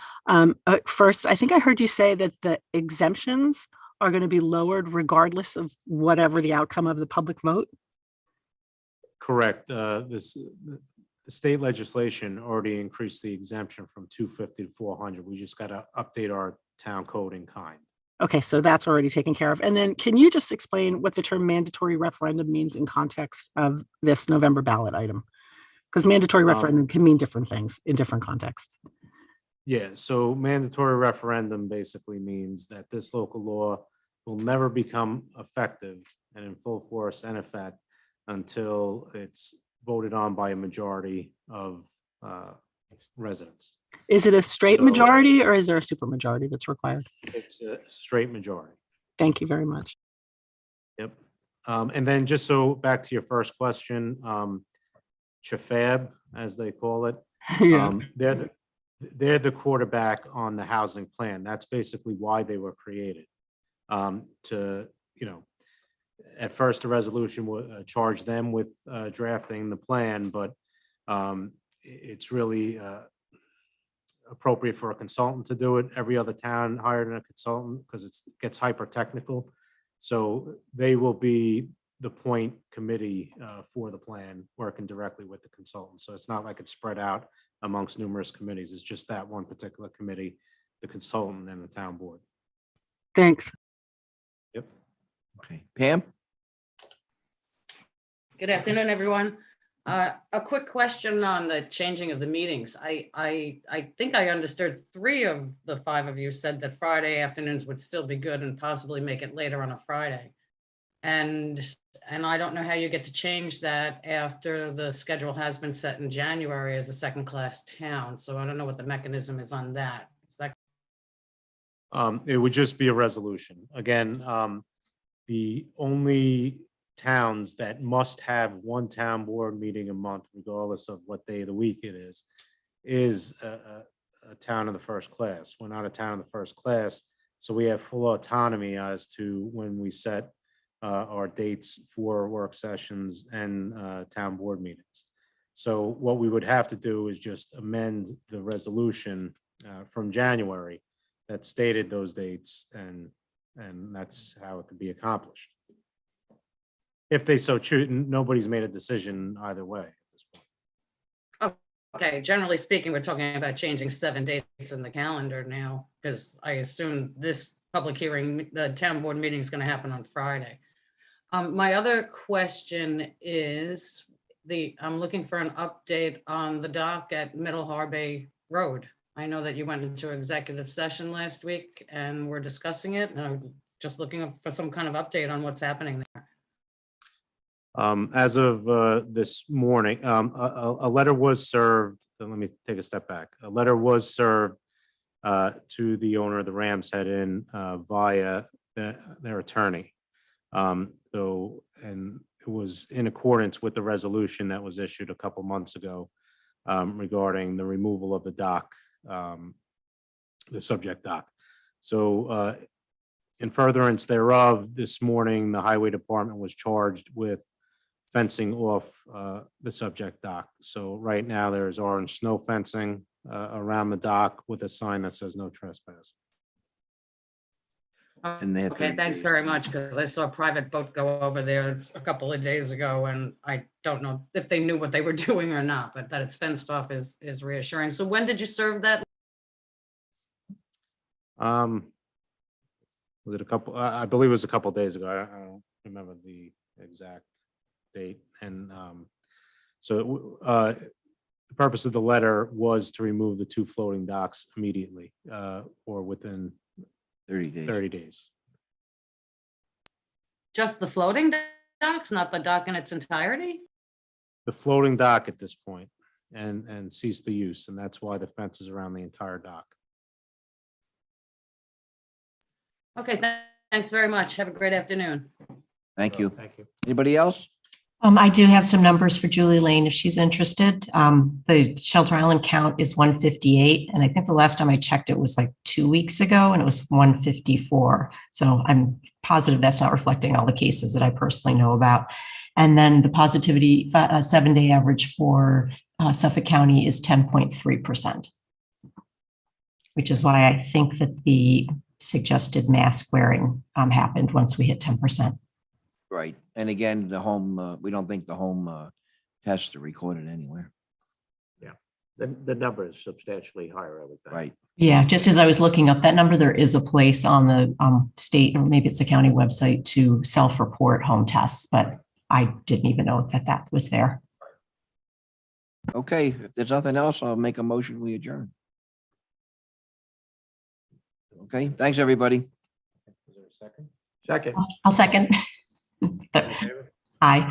First, I think I heard you say that the exemptions are going to be lowered regardless of whatever the outcome of the public vote. Correct. The state legislation already increased the exemption from 250 to 400. We just got to update our town code in kind. Okay, so that's already taken care of. And then can you just explain what the term mandatory referendum means in context of this November ballot item? Because mandatory referendum can mean different things in different contexts. Yeah, so mandatory referendum basically means that this local law will never become effective and in full force and effect until it's voted on by a majority of residents. Is it a straight So- majority, or is there a supermajority that's required? It's a straight majority. Thank you very much. Yep. And then just so back to your first question, Chafab, as they call it, Yeah. they're the quarterback on the housing plan. That's basically why they were created. At first, the resolution would charge them with drafting the plan, but it's really appropriate for a consultant to do it. Every other town hired a consultant because it gets hyper technical. So they will be the point committee for the plan, working directly with the consultant. So it's not like it's spread out amongst numerous committees. It's just that one particular committee, the consultant and the town board. Thanks. Yep. Okay, Pam? Good afternoon, everyone. A quick question on the changing of the meetings. I think I understood 3 of the 5 of you said that Friday afternoons would still be good and possibly make it later on a Friday. And I don't know how you get to change that after the schedule has been set in January as a second-class town. So I don't know what the mechanism is on that. Is that It would just be a resolution. Again, the only towns that must have one town board meeting a month, regardless of what day of the week it is a town of the first class. We're not a town of the first class, so we have full autonomy as to when we set our dates for work sessions and town board meetings. So what we would have to do is just amend the resolution from January that stated those dates, and that's how it could be accomplished. If they so choose, nobody's made a decision either way at this point. okay? Generally speaking, we're talking about changing 7 dates in the calendar now, because I assume this public hearing, the town board meeting is going to happen on Friday. My other question is I'm looking for an update on the dock at Middle Harbor Road. I know that you went into executive session last week and we're discussing it, and I'm just looking for some kind of update on what's happening there. As of this morning, a letter was served. Let me take a step back. A letter was served to the owner of the Rams Head Inn via their attorney. And it was in accordance with the resolution that was issued a couple months ago regarding the removal of the dock, the subject dock. So in furtherance thereof, this morning, the highway department was charged with fencing off the subject dock. So right now there's orange snow fencing around the dock with a sign that says no trespass. And they have Okay, 30 thanks days very to- much, because I saw a private boat go over there a couple of days ago, and I don't know if they knew what they were doing or not, but that it's fenced off is reassuring. So when did you serve that? Was it a couple, I believe it was a couple days ago. I don't remember the exact date. And so the purpose of the letter was to remove the 2 floating docks immediately or within 30 days. 30 days. Just the floating docks, not the dock in its entirety? The floating dock at this point and cease the use. And that's why the fence is around the entire dock. Okay, thanks very much. Have a great afternoon. Thank you. Thank you. Anybody else? I do have some numbers for Julie Lane if she's interested. The Shelter Island count is 158. And I think the last time I checked, it was like 2 weeks ago and it was 154. So I'm positive that's not reflecting all the cases that I personally know about. And then the positivity 7-day average for Suffolk County is 10.3%, which is why I think that the suggested mask wearing happened once we hit 10%. Right. And again, the home, we don't think the home tests are recorded anywhere. The number is substantially higher, I would think. Right. Yeah, just as I was looking up that number, there is a place on the state, or maybe it's the county website, to self-report home tests, but I didn't even know that that was there. Okay, if there's nothing else, I'll make a motion, we adjourn. Okay, thanks, everybody. Is there a second? Second. I'll second. Aye.